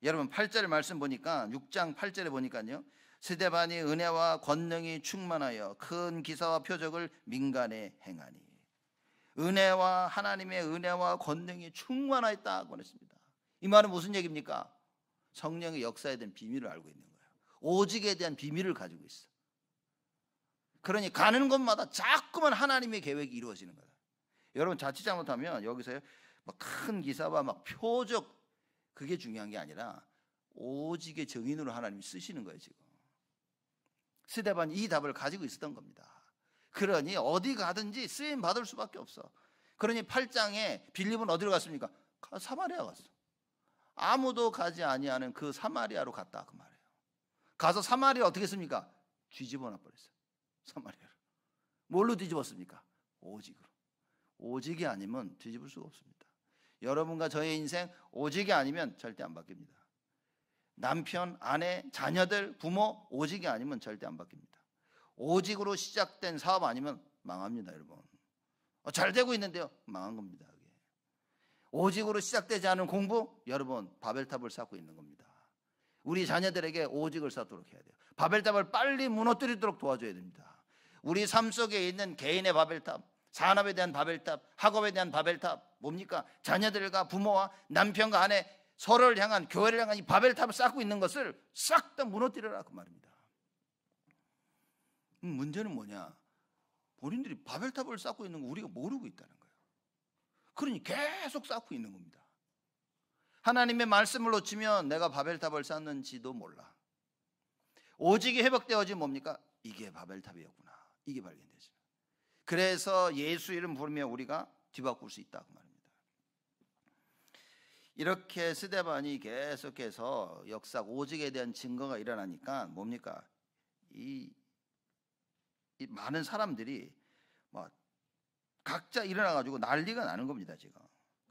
Speaker 1: 여러분 8절 말씀 보니까 6장 8절에 보니까요, 스데반이 은혜와 권능이 충만하여 큰 기사와 표적을 민간에 행하니. 은혜와 하나님의 은혜와 권능이 충만하였다고 했습니다. 이 말은 무슨 얘기입니까? 성령의 역사에 대한 비밀을 알고 있는 거예요. 오직에 대한 비밀을 가지고 있어. 그러니 가는 곳마다 자꾸만 하나님의 계획이 이루어지는 거예요. 여러분 자칫 잘못하면 여기서 큰 기사와 표적 그게 중요한 게 아니라 오직의 증인으로 하나님이 쓰시는 거예요. 지금 스데반이 이 답을 가지고 있었던 겁니다. 그러니 어디 가든지 쓰임 받을 수밖에 없어. 그러니 8장에 빌립은 어디로 갔습니까? 사마리아 갔어. 아무도 가지 아니하는 그 사마리아로 갔다 그 말이에요. 가서 사마리아 어떻게 했습니까? 뒤집어 놔버렸어요. 사마리아를. 뭘로 뒤집었습니까? 오직으로. 오직이 아니면 뒤집을 수가 없습니다. 여러분과 저의 인생 오직이 아니면 절대 안 바뀝니다. 남편, 아내, 자녀들, 부모 오직이 아니면 절대 안 바뀝니다. 오직으로 시작된 사업 아니면 망합니다. 여러분 잘 되고 있는데요 망한 겁니다. 오직으로 시작되지 않은 공부, 여러분 바벨탑을 쌓고 있는 겁니다. 우리 자녀들에게 오직을 쌓도록 해야 돼요. 바벨탑을 빨리 무너뜨리도록 도와줘야 됩니다. 우리 삶 속에 있는 개인의 바벨탑, 산업에 대한 바벨탑, 학업에 대한 바벨탑 뭡니까? 자녀들과 부모와 남편과 아내 서로를 향한, 교회를 향한 이 바벨탑을 쌓고 있는 것을 싹 다 무너뜨려라 그 말입니다. 문제는 뭐냐? 본인들이 바벨탑을 쌓고 있는 거 우리가 모르고 있다는 거예요. 그러니 계속 쌓고 있는 겁니다. 하나님의 말씀을 놓치면 내가 바벨탑을 쌓는지도 몰라. 오직이 회복되어지면 뭡니까? 이게 바벨탑이었구나. 이게 발견되죠. 그래서 예수 이름 부르며 우리가 뒤바꿀 수 있다 그 말입니다. 이렇게 스데반이 계속해서 역사 오직에 대한 증거가 일어나니까 뭡니까? 이 많은 사람들이 각자 일어나가지고 난리가 나는 겁니다. 지금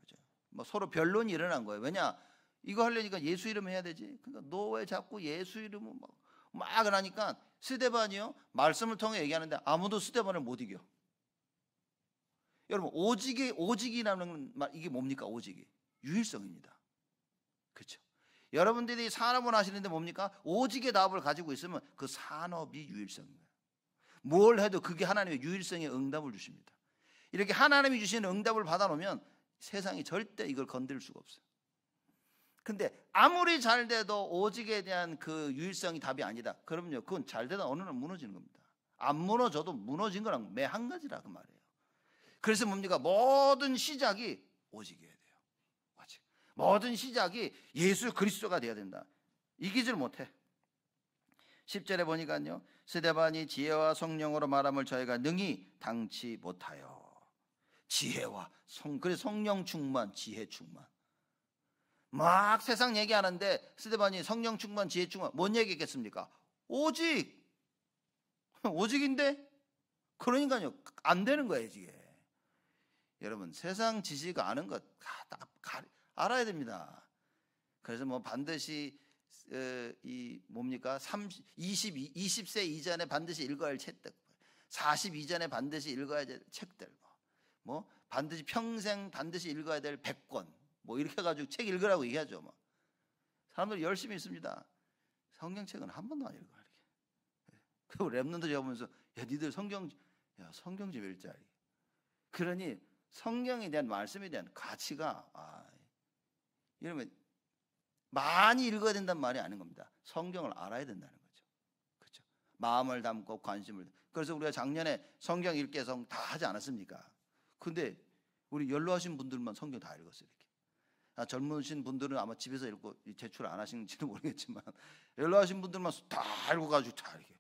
Speaker 1: 그죠? 서로 변론이 일어난 거예요. 왜냐? 이거 하려니까 예수 이름 해야 되지. 그러니까 너 왜 자꾸 예수 이름을 막 그러니까 스데반이요 말씀을 통해 얘기하는데 아무도 스데반을 못 이겨. 여러분 오직이라는 말 이게 뭡니까? 오직이 유일성입니다. 그렇죠? 여러분들이 산업을 하시는데 뭡니까? 오직의 답을 가지고 있으면 그 산업이 유일성입니다. 뭘 해도 그게 하나님의 유일성의 응답을 주십니다. 이렇게 하나님이 주시는 응답을 받아놓으면 세상이 절대 이걸 건드릴 수가 없어요. 근데 아무리 잘 돼도 오직에 대한 그 유일성이 답이 아니다. 그러면요, 그건 잘 되다 어느 날 무너지는 겁니다. 안 무너져도 무너진 거랑 매 한 가지라 그 말이에요. 그래서 뭡니까? 모든 시작이 오직이어야 돼요. 오직. 모든 시작이 예수 그리스도가 돼야 된다. 이기질 못해. 10절에 보니까요, 스데반이 지혜와 성령으로 말함을 저희가 능히 당치 못하여. 지혜와 그래서 성령 충만, 지혜 충만. 막 세상 얘기하는데 스데반이 성령 충만, 지혜 충만, 뭔 얘기겠습니까? 오직. 오직인데? 그러니까요, 안 되는 거예요, 이게. 여러분, 세상 지식 아는 것 알아야 됩니다. 그래서 뭐 반드시 뭡니까? 20세 이전에 반드시 읽어야 할 책들, 40 이전에 반드시 읽어야 될 책들, 뭐 반드시 평생 반드시 읽어야 될 100권, 뭐 이렇게 해가지고 책 읽으라고 얘기하죠. 뭐 사람들 열심히 있습니다. 성경책은 한 번도 안 읽어. 그 랩런트 제가 보면서, 야, 니들 성경 좀 읽자. 그러니 성경에 대한 말씀에 대한 가치가 이러면 많이 읽어야 된다는 말이 아닌 겁니다. 성경을 알아야 된다는 거죠. 그렇죠? 마음을 담고 관심을. 그래서 우리가 작년에 성경 읽기에서 다 하지 않았습니까? 근데 우리 연로하신 분들만 성경 다 읽었어요. 이렇게. 젊으신 분들은 아마 집에서 읽고 제출 안 하시는지는 모르겠지만, 연로하신 분들만 다 읽어가지고 다 이렇게.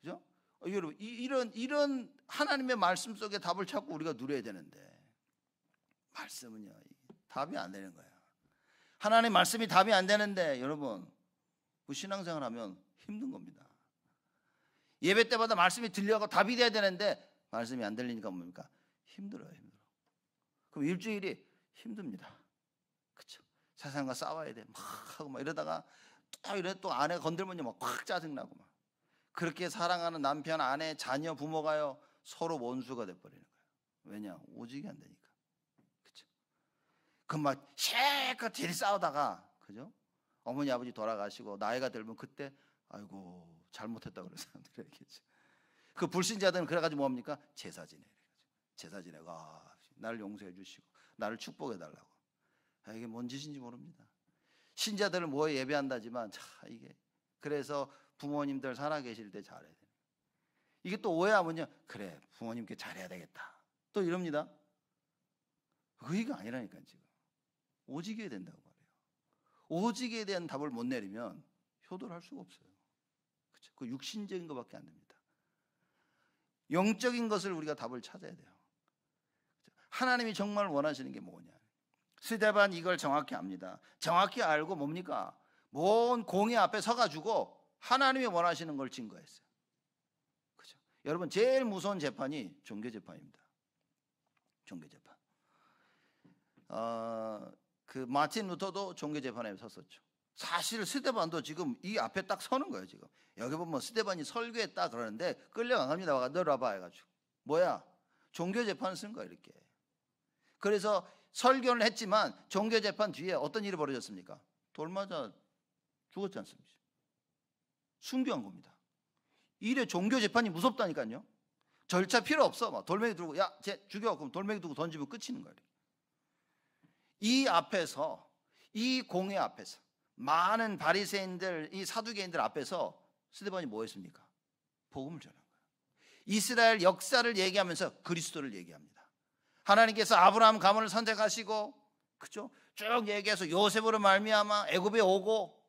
Speaker 1: 그죠? 여러분, 이런 하나님의 말씀 속에 답을 찾고 우리가 누려야 되는데, 말씀은요, 답이 안 되는 거예요. 하나님의 말씀이 답이 안 되는데, 여러분, 그 신앙생활 하면 힘든 겁니다. 예배 때마다 말씀이 들려가고 답이 돼야 되는데 말씀이 안 들리니까 뭡니까? 힘들어요. 그럼 일주일이 힘듭니다. 그렇죠? 세상과 싸워야 돼. 막 하고 막 이러다가 또 아내가 건들면 막 확 짜증나고 막. 그렇게 사랑하는 남편, 아내, 자녀, 부모가요, 서로 원수가 돼버리는 거예요. 왜냐? 오직이 안 되니까. 그렇죠? 그럼 막 실컷 딜 싸우다가, 그죠? 어머니 아버지 돌아가시고 나이가 들면 그때 아이고 잘못했다 그런 사람들이 얘기했죠. 그 불신자들은 그래가지고 뭡니까? 제사 지내. 제사 지내가 나를 용서해 주시고 나를 축복해 달라고. 이게 뭔 짓인지 모릅니다. 신자들은 뭐 예배한다지만 이게 그래서 부모님들 살아계실 때 잘해야 돼요. 이게 또 오해하면요, 그래 부모님께 잘해야 되겠다 또 이럽니다. 의의가 아니라니까. 지금 오직해야 된다고 말해요. 오직에 대한 답을 못 내리면 효도를 할 수가 없어요. 그렇죠? 그 육신적인 것밖에 안 됩니다. 영적인 것을 우리가 답을 찾아야 돼요. 하나님이 정말 원하시는 게 뭐냐. 스데반 이걸 정확히 압니다. 정확히 알고 뭡니까? 먼 공의 앞에 서가지고 하나님이 원하시는 걸 증거했어요. 그렇죠? 여러분, 제일 무서운 재판이 종교 재판입니다. 종교 재판. 그 마틴 루터도 종교 재판에 섰었죠. 사실 스데반도 지금 이 앞에 딱 서는 거예요. 지금 여기 보면 스데반이 설교했다 그러는데 끌려간 겁니다. 너 와봐 해가지고. 뭐야? 종교 재판을 쓴 거야 이렇게. 그래서 설교를 했지만 종교 재판 뒤에 어떤 일이 벌어졌습니까? 돌 맞아 죽었지 않습니까? 순교한 겁니다. 이래 종교 재판이 무섭다니까요. 절차 필요 없어. 막 돌멩이 들고 야, 쟤 죽여. 그럼 돌멩이 들고 던지면 끝이는 거예요. 이 앞에서, 이 공회 앞에서 많은 바리새인들, 이 사두개인들 앞에서 스데반이 뭐 했습니까? 복음을 전한 거예요. 이스라엘 역사를 얘기하면서 그리스도를 얘기합니다. 하나님께서 아브라함 가문을 선택하시고, 그죠? 쭉 얘기해서 요셉으로 말미암아 애굽에 오고,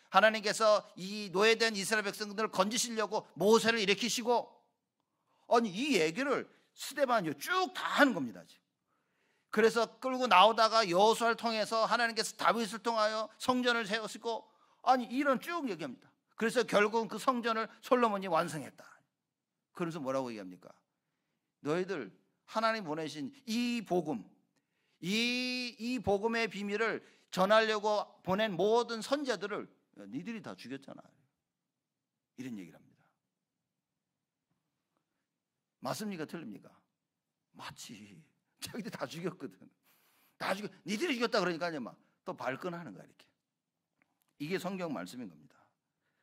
Speaker 1: 하나님께서 이 노예된 이스라엘 백성들을 건지시려고 모세를 일으키시고, 아니 이 얘기를 스데반이 쭉 다 하는 겁니다. 지금. 그래서 끌고 나오다가 여호수아를 통해서 하나님께서 다윗을 통하여 성전을 세우시고, 아니 이런 쭉 얘기합니다. 그래서 결국은 그 성전을 솔로몬이 완성했다. 그래서 뭐라고 얘기합니까? 너희들 하나님 보내신 이 복음, 이 복음의 비밀을 전하려고 보낸 모든 선자들을 니들이 다 죽였잖아. 이런 얘기를 합니다. 맞습니까? 틀립니까? 맞지. 자기들 다 죽였거든. 다 죽여. 니들이 죽였다 그러니까 막 또 발끈하는 거야 이렇게. 이게 성경 말씀인 겁니다.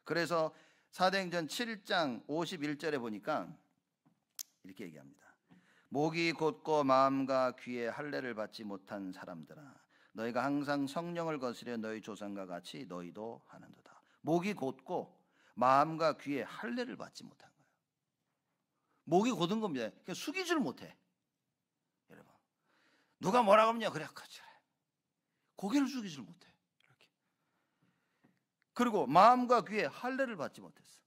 Speaker 1: 그래서 사도행전 7장 51절에 보니까 이렇게 얘기합니다. 목이 곧고 마음과 귀에 할례를 받지 못한 사람들아, 너희가 항상 성령을 거스려 너희 조상과 같이 너희도 하는도다. 목이 곧고 마음과 귀에 할례를 받지 못한 거예요. 목이 곧은 겁니다. 그러니까 숙이지를 못해. 여러분, 누가 뭐라고 하면 그래, 고개를 숙이지를 못해. 이렇게. 그리고 마음과 귀에 할례를 받지 못했어.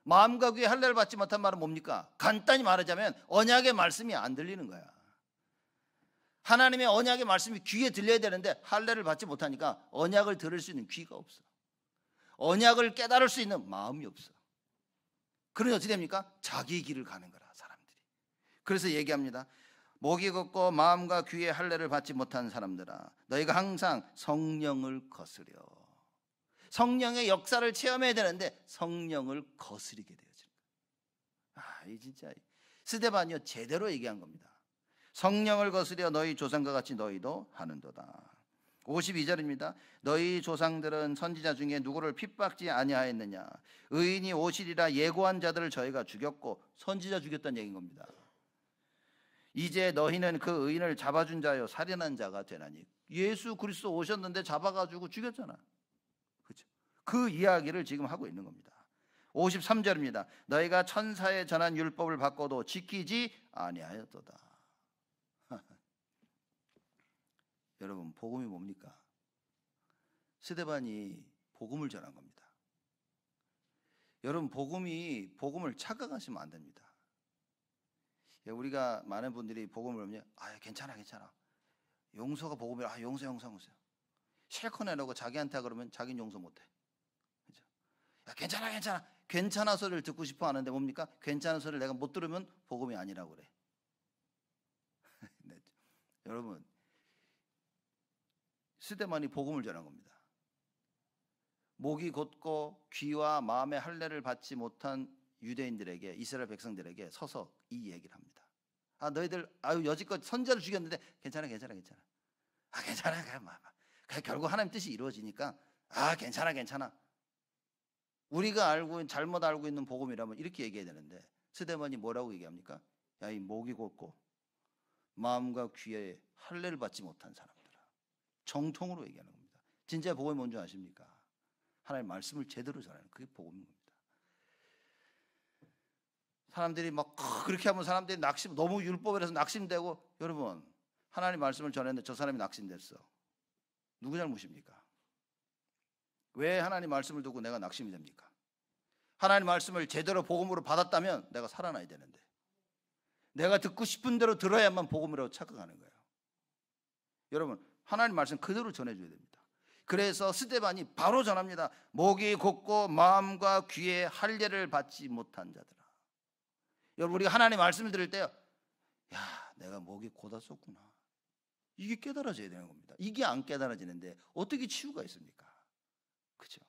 Speaker 1: 마음과 귀에 할례를 받지 못한 말은 뭡니까? 간단히 말하자면 언약의 말씀이 안 들리는 거야. 하나님의 언약의 말씀이 귀에 들려야 되는데 할례를 받지 못하니까 언약을 들을 수 있는 귀가 없어. 언약을 깨달을 수 있는 마음이 없어. 그러니 어떻게 됩니까? 자기 길을 가는 거라, 사람들이. 그래서 얘기합니다. 목이 곧고 마음과 귀에 할례를 받지 못한 사람들아, 너희가 항상 성령을 거스려. 성령의 역사를 체험해야 되는데 성령을 거스리게 되어지는 거예요. 이 진짜 스데반이요 제대로 얘기한 겁니다. 성령을 거스려 너희 조상과 같이 너희도 하는도다. 52절입니다. 너희 조상들은 선지자 중에 누구를 핍박지 아니하였느냐? 의인이 오시리라 예고한 자들을 저희가 죽였고, 선지자 죽였다는 얘기인 겁니다. 이제 너희는 그 의인을 잡아준 자요 살인한 자가 되나니. 예수 그리스도 오셨는데 잡아가지고 죽였잖아. 그렇죠? 그 이야기를 지금 하고 있는 겁니다. 53절입니다. 너희가 천사에 전한 율법을 받고도 지키지 아니하였도다. 여러분, 복음이 뭡니까? 스데반이 복음을 전한 겁니다. 여러분, 복음을 착각하시면 안 됩니다. 우리가 많은 분들이 복음을 하면 괜찮아 용서가 복음이라 용서 실컷 내놓고 자기한테 그러면 자기는 용서 못해. 그죠? 괜찮아 소리를 듣고 싶어 하는데 뭡니까? 괜찮은 소리를 내가 못 들으면 복음이 아니라고 그래. 네. 여러분, 스데반이 복음을 전한 겁니다. 목이 곧고 귀와 마음의 할례를 받지 못한 유대인들에게, 이스라엘 백성들에게 서서 이 얘기를 합니다. 너희들 여지껏 선지자를 죽였는데 괜찮아. 결국 하나님 뜻이 이루어지니까 괜찮아. 우리가 잘못 알고 있는 복음이라면 이렇게 얘기해야 되는데 스데반이 뭐라고 얘기합니까? 이 목이 곧고 마음과 귀에 할례를 받지 못한 사람들아. 정통으로 얘기하는 겁니다. 진짜 복음이 뭔지 아십니까? 하나님 말씀을 제대로 전하는, 그게 복음입니다. 사람들이 막 그렇게 하면 사람들이 너무 율법이라서 낙심되고, 여러분, 하나님 말씀을 전했는데 저 사람이 낙심됐어. 누구 잘못입니까? 왜 하나님 말씀을 듣고 내가 낙심이 됩니까? 하나님 말씀을 제대로 복음으로 받았다면 내가 살아나야 되는데, 내가 듣고 싶은 대로 들어야만 복음이라고 착각하는 거예요. 여러분, 하나님 말씀 그대로 전해줘야 됩니다. 그래서 스데반이 바로 전합니다. 목이 곧고 마음과 귀에 할례를 받지 못한 자들아. 여러분, 우리가 하나님 말씀을 들을 때요, 내가 목이 곧았었구나, 이게 깨달아져야 되는 겁니다. 이게 안 깨달아지는데 어떻게 치유가 있습니까? 그죠?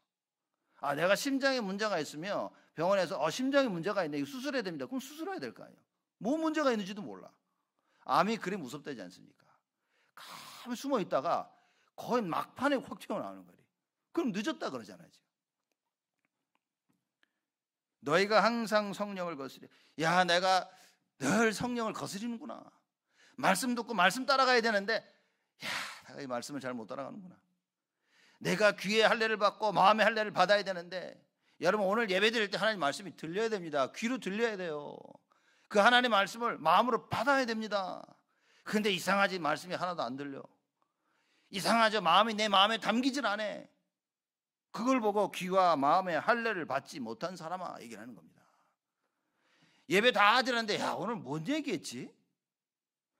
Speaker 1: 내가 심장에 문제가 있으면 병원에서 심장에 문제가 있네, 이거 수술해야 됩니다. 그럼 수술해야 될 거 아니에요. 뭐 문제가 있는지도 몰라. 암이 그리 무섭다지 않습니까? 가만히 숨어 있다가 거의 막판에 확 튀어나오는 거예요. 그럼 늦었다 그러잖아요. 너희가 항상 성령을 거스려. 내가 늘 성령을 거스리는구나. 말씀 듣고 말씀 따라가야 되는데 내가 이 말씀을 잘 못 따라가는구나. 내가 귀에 할례를 받고 마음의 할례를 받아야 되는데, 여러분, 오늘 예배 드릴 때 하나님 말씀이 들려야 됩니다. 귀로 들려야 돼요. 그 하나님 말씀을 마음으로 받아야 됩니다. 근데 이상하지, 말씀이 하나도 안 들려. 이상하죠. 마음이 내 마음에 담기질 않아. 그걸 보고 귀와 마음의 할례를 받지 못한 사람아, 얘기를 하는 겁니다. 예배 다 드렸는데 오늘 뭔 얘기했지?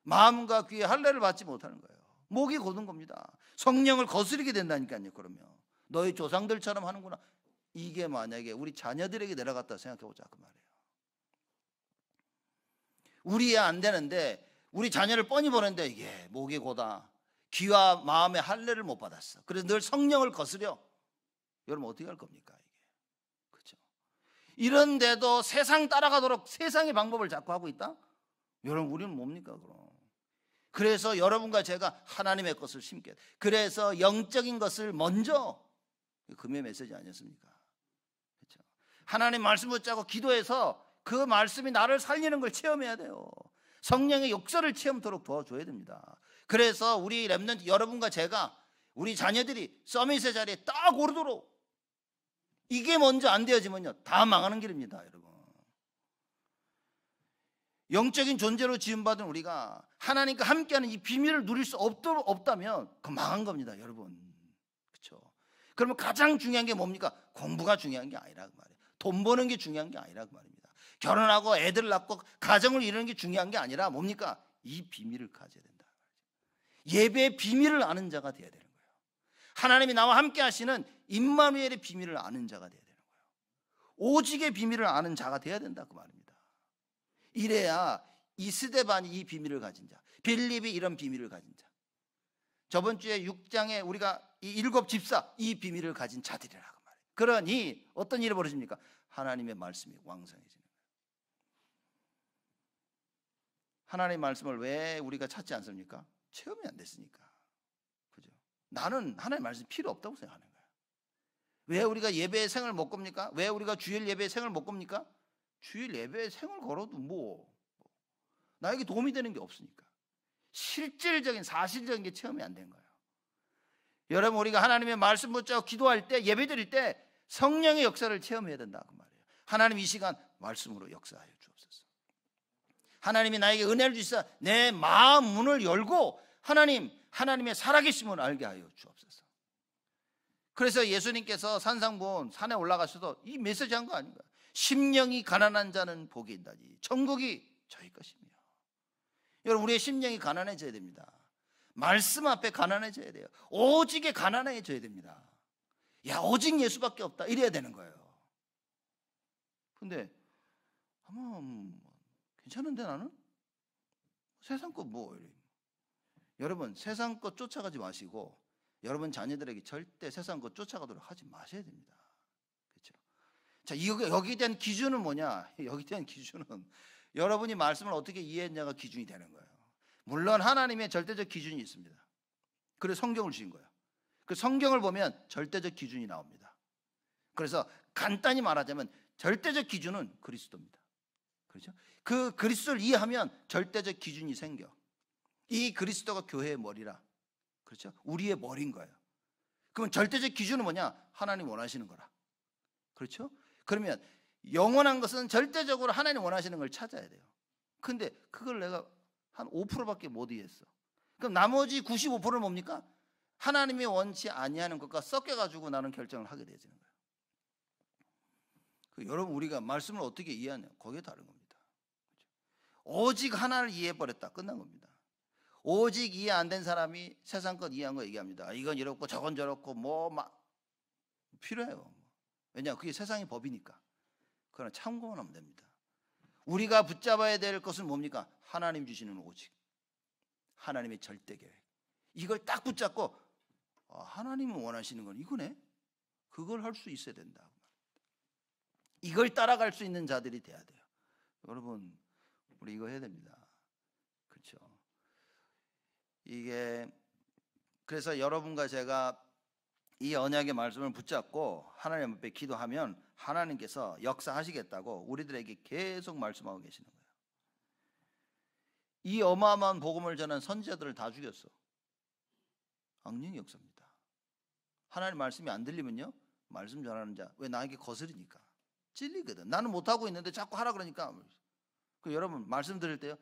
Speaker 1: 마음과 귀의 할례를 받지 못하는 거예요. 목이 곧은 겁니다. 성령을 거스르게 된다니까요. 그러면 너희 조상들처럼 하는구나. 이게 만약에 우리 자녀들에게 내려갔다 생각해보자, 그 말이에요. 우리야 안 되는데 우리 자녀를 뻔히 보는데 이게 목이 고다, 귀와 마음의 할례를 못 받았어. 그래서 늘 성령을 거스려. 여러분, 어떻게 할 겁니까 이게? 그렇죠? 이런데도 세상 따라가도록 세상의 방법을 자꾸 하고 있다? 여러분, 우리는 뭡니까 그럼? 그래서 여러분과 제가 하나님의 것을 심게, 그래서 영적인 것을 먼저, 금요일 메시지 아니었습니까? 그렇죠? 하나님 말씀 붙잡고 기도해서 그 말씀이 나를 살리는 걸 체험해야 돼요. 성령의 역사를 체험토록 도와줘야 됩니다. 그래서 우리 렘넌트 여러분과 제가, 우리 자녀들이 서밋의 자리에 딱 오르도록, 이게 먼저 안 되어지면요 다 망하는 길입니다. 여러분, 영적인 존재로 지음받은 우리가 하나님과 함께하는 이 비밀을 누릴 수 없다면 그 망한 겁니다. 여러분, 그렇죠? 그러면 가장 중요한 게 뭡니까? 공부가 중요한 게 아니라 그 말이에요. 돈 버는 게 중요한 게 아니라 그 말입니다. 결혼하고 애들 낳고 가정을 이루는 게 중요한 게 아니라 뭡니까? 이 비밀을 가져야 된다. 예배의 비밀을 아는 자가 되어야 되는 거예요. 하나님이 나와 함께 하시는 임마누엘의 비밀을 아는 자가 되어야 되는 거예요. 오직의 비밀을 아는 자가 되어야 된다 그 말입니다. 이래야 이 스데반이 이 비밀을 가진 자, 빌립이 이런 비밀을 가진 자, 저번 주에 6장에 우리가 이 7 집사 이 비밀을 가진 자들이라고 말해요. 그러니 어떤 일이 벌어집니까? 하나님의 말씀이 왕성해지는 거예요. 하나님의 말씀을 왜 우리가 찾지 않습니까? 체험이 안 됐으니까. 그죠? 나는 하나님의 말씀이 필요 없다고 생각하는 거예요. 왜 우리가 예배의 생을 못 겁니까? 왜 우리가 주일 예배의 생을 못 겁니까? 주일 예배에 생을 걸어도 나에게 도움이 되는 게 없으니까. 실질적인 사실적인 게 체험이 안 된 거예요. 여러분, 우리가 하나님의 말씀 붙잡고 기도할 때, 예배 드릴 때 성령의 역사를 체험해야 된다 그 말이에요. 하나님 이 시간 말씀으로 역사하여 주옵소서. 하나님이 나에게 은혜를 주시사 내 마음 문을 열고 하나님의 살아계심을 알게 하여 주옵소서. 그래서 예수님께서 산상본 산에 올라가셔도 이 메시지 한 거 아닌가요? 심령이 가난한 자는 복이 있다니 천국이 저희 것이며. 여러분, 우리의 심령이 가난해져야 됩니다. 말씀 앞에 가난해져야 돼요. 오직에 가난해져야 됩니다. 야, 오직 예수밖에 없다 이래야 되는 거예요. 근데 아마 괜찮은데 나는 세상 것 여러분, 세상 것 쫓아가지 마시고 여러분 자녀들에게 절대 세상 것 쫓아가도록 하지 마셔야 됩니다. 그렇죠? 자, 여기에 대한 기준은 뭐냐? 여기에 대한 기준은 여러분이 말씀을 어떻게 이해했냐가 기준이 되는 거예요. 물론 하나님의 절대적 기준이 있습니다. 그래서 성경을 주신 거예요. 그 성경을 보면 절대적 기준이 나옵니다. 그래서 간단히 말하자면 절대적 기준은 그리스도입니다. 그렇죠? 그 그리스도를 이해하면 절대적 기준이 생겨. 이 그리스도가 교회의 머리라. 그렇죠? 우리의 머리인 거예요. 그러면 절대적 기준은 뭐냐? 하나님 원하시는 거라. 그렇죠? 그러면 영원한 것은 절대적으로 하나님 원하시는 걸 찾아야 돼요. 근데 그걸 내가 한 5%밖에 못 이해했어. 그럼 나머지 95%는 뭡니까? 하나님이 원치 아니하는 것과 섞여가지고 나는 결정을 하게 되는 거예요. 여러분, 우리가 말씀을 어떻게 이해하냐? 거기에 다른 겁니다. 오직 하나를 이해해버렸다. 끝난 겁니다. 오직 이해 안 된 사람이 세상 것 이해한 거 얘기합니다. 이건 이렇고 저건 저렇고 필요해요. 왜냐? 그게 세상의 법이니까. 그러나 참고만 하면 됩니다. 우리가 붙잡아야 될 것은 뭡니까? 하나님 주시는 오직, 하나님의 절대 계획. 이걸 딱 붙잡고 하나님이 원하시는 건 이거네? 그걸 할 수 있어야 된다. 이걸 따라갈 수 있는 자들이 돼야 돼요. 여러분, 우리 이거 해야 됩니다. 그렇죠? 그래서 여러분과 제가 이 언약의 말씀을 붙잡고 하나님 앞에 기도하면 하나님께서 역사하시겠다고 우리들에게 계속 말씀하고 계시는 거예요. 이 어마어마한 복음을 전한 선지자들을 다 죽였어. 악령의 역사입니다. 하나님 말씀이 안 들리면요, 말씀 전하는 자, 왜 나에게 거스르니까 찔리거든. 나는 못하고 있는데 자꾸 하라 그러니까. 여러분, 말씀 들을 때요,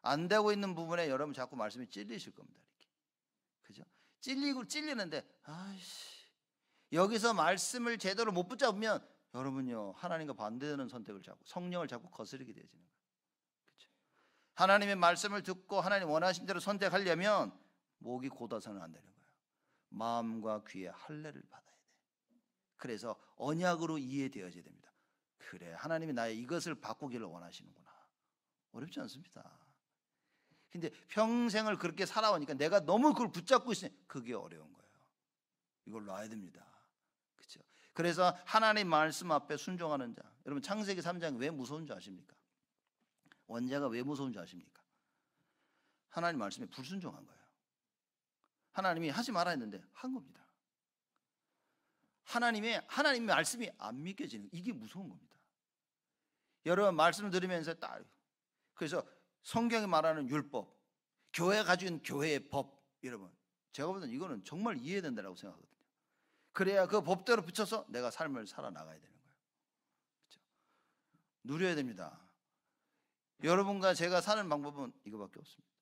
Speaker 1: 안 되고 있는 부분에 여러분 자꾸 말씀이 찔리실 겁니다. 이렇게. 그죠? 찔리는데 여기서 말씀을 제대로 못 붙잡으면 여러분요, 하나님과 반대되는 선택을 잡고 성령을 자꾸 거스르게 되어지는 거예요. 그렇죠? 하나님의 말씀을 듣고 하나님 원하신 대로 선택하려면 목이 곧아서는 안 되는 거예요. 마음과 귀에 할례를 받아야 돼. 그래서 언약으로 이해되어져야 됩니다. 그래, 하나님이 나의 이것을 바꾸기를 원하시는구나. 어렵지 않습니다. 근데 평생을 그렇게 살아오니까 내가 너무 그걸 붙잡고 있으니 그게 어려운 거예요. 이걸 놔야 됩니다. 그렇죠? 그래서 하나님 말씀 앞에 순종하는 자. 여러분, 창세기 3장 왜 무서운 줄 아십니까? 원죄가 왜 무서운 줄 아십니까? 하나님 말씀에 불순종한 거예요. 하나님이 하지 말아 했는데 한 겁니다. 하나님의 말씀이 안 믿겨지는, 이게 무서운 겁니다. 여러분 말씀을 들으면서 딱, 그래서 성경이 말하는 율법, 교회가 가지고 있는 교회의 법, 여러분 제가 보기에는 이거는 정말 이해된다고 생각하거든요. 그래야 그 법대로 붙여서 내가 삶을 살아나가야 되는 거예요. 그렇죠? 누려야 됩니다. 여러분과 제가 사는 방법은 이거밖에 없습니다.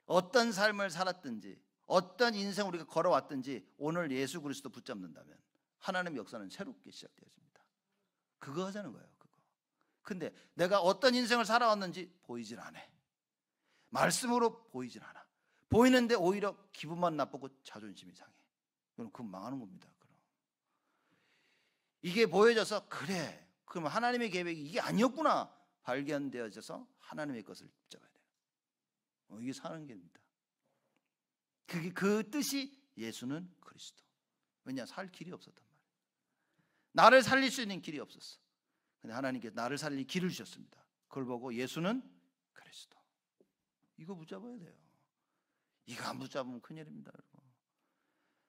Speaker 1: 어떤 삶을 살았든지 어떤 인생 우리가 걸어왔든지 오늘 예수 그리스도 붙잡는다면 하나님의 역사는 새롭게 시작되어집니다. 그거 하자는 거예요. 그거. 근데 내가 어떤 인생을 살아왔는지 보이질 않아. 말씀으로 보이질 않아. 보이는데 오히려 기분만 나쁘고 자존심이 상해. 그럼 그건 망하는 겁니다. 그럼 이게 보여져서 그래, 그럼 하나님의 계획이 이게 아니었구나 발견되어져서 하나님의 것을 붙잡아야 돼요. 이게 사는 길입니다. 그게 그 뜻이 예수는 그리스도. 왜냐, 살 길이 없었단 말이에요. 나를 살릴 수 있는 길이 없었어. 근데 하나님께서 나를 살릴 길을 주셨습니다. 그걸 보고 예수는 그리스도. 이거 붙잡아야 돼요. 이거 안 붙잡으면 큰일입니다, 여러분.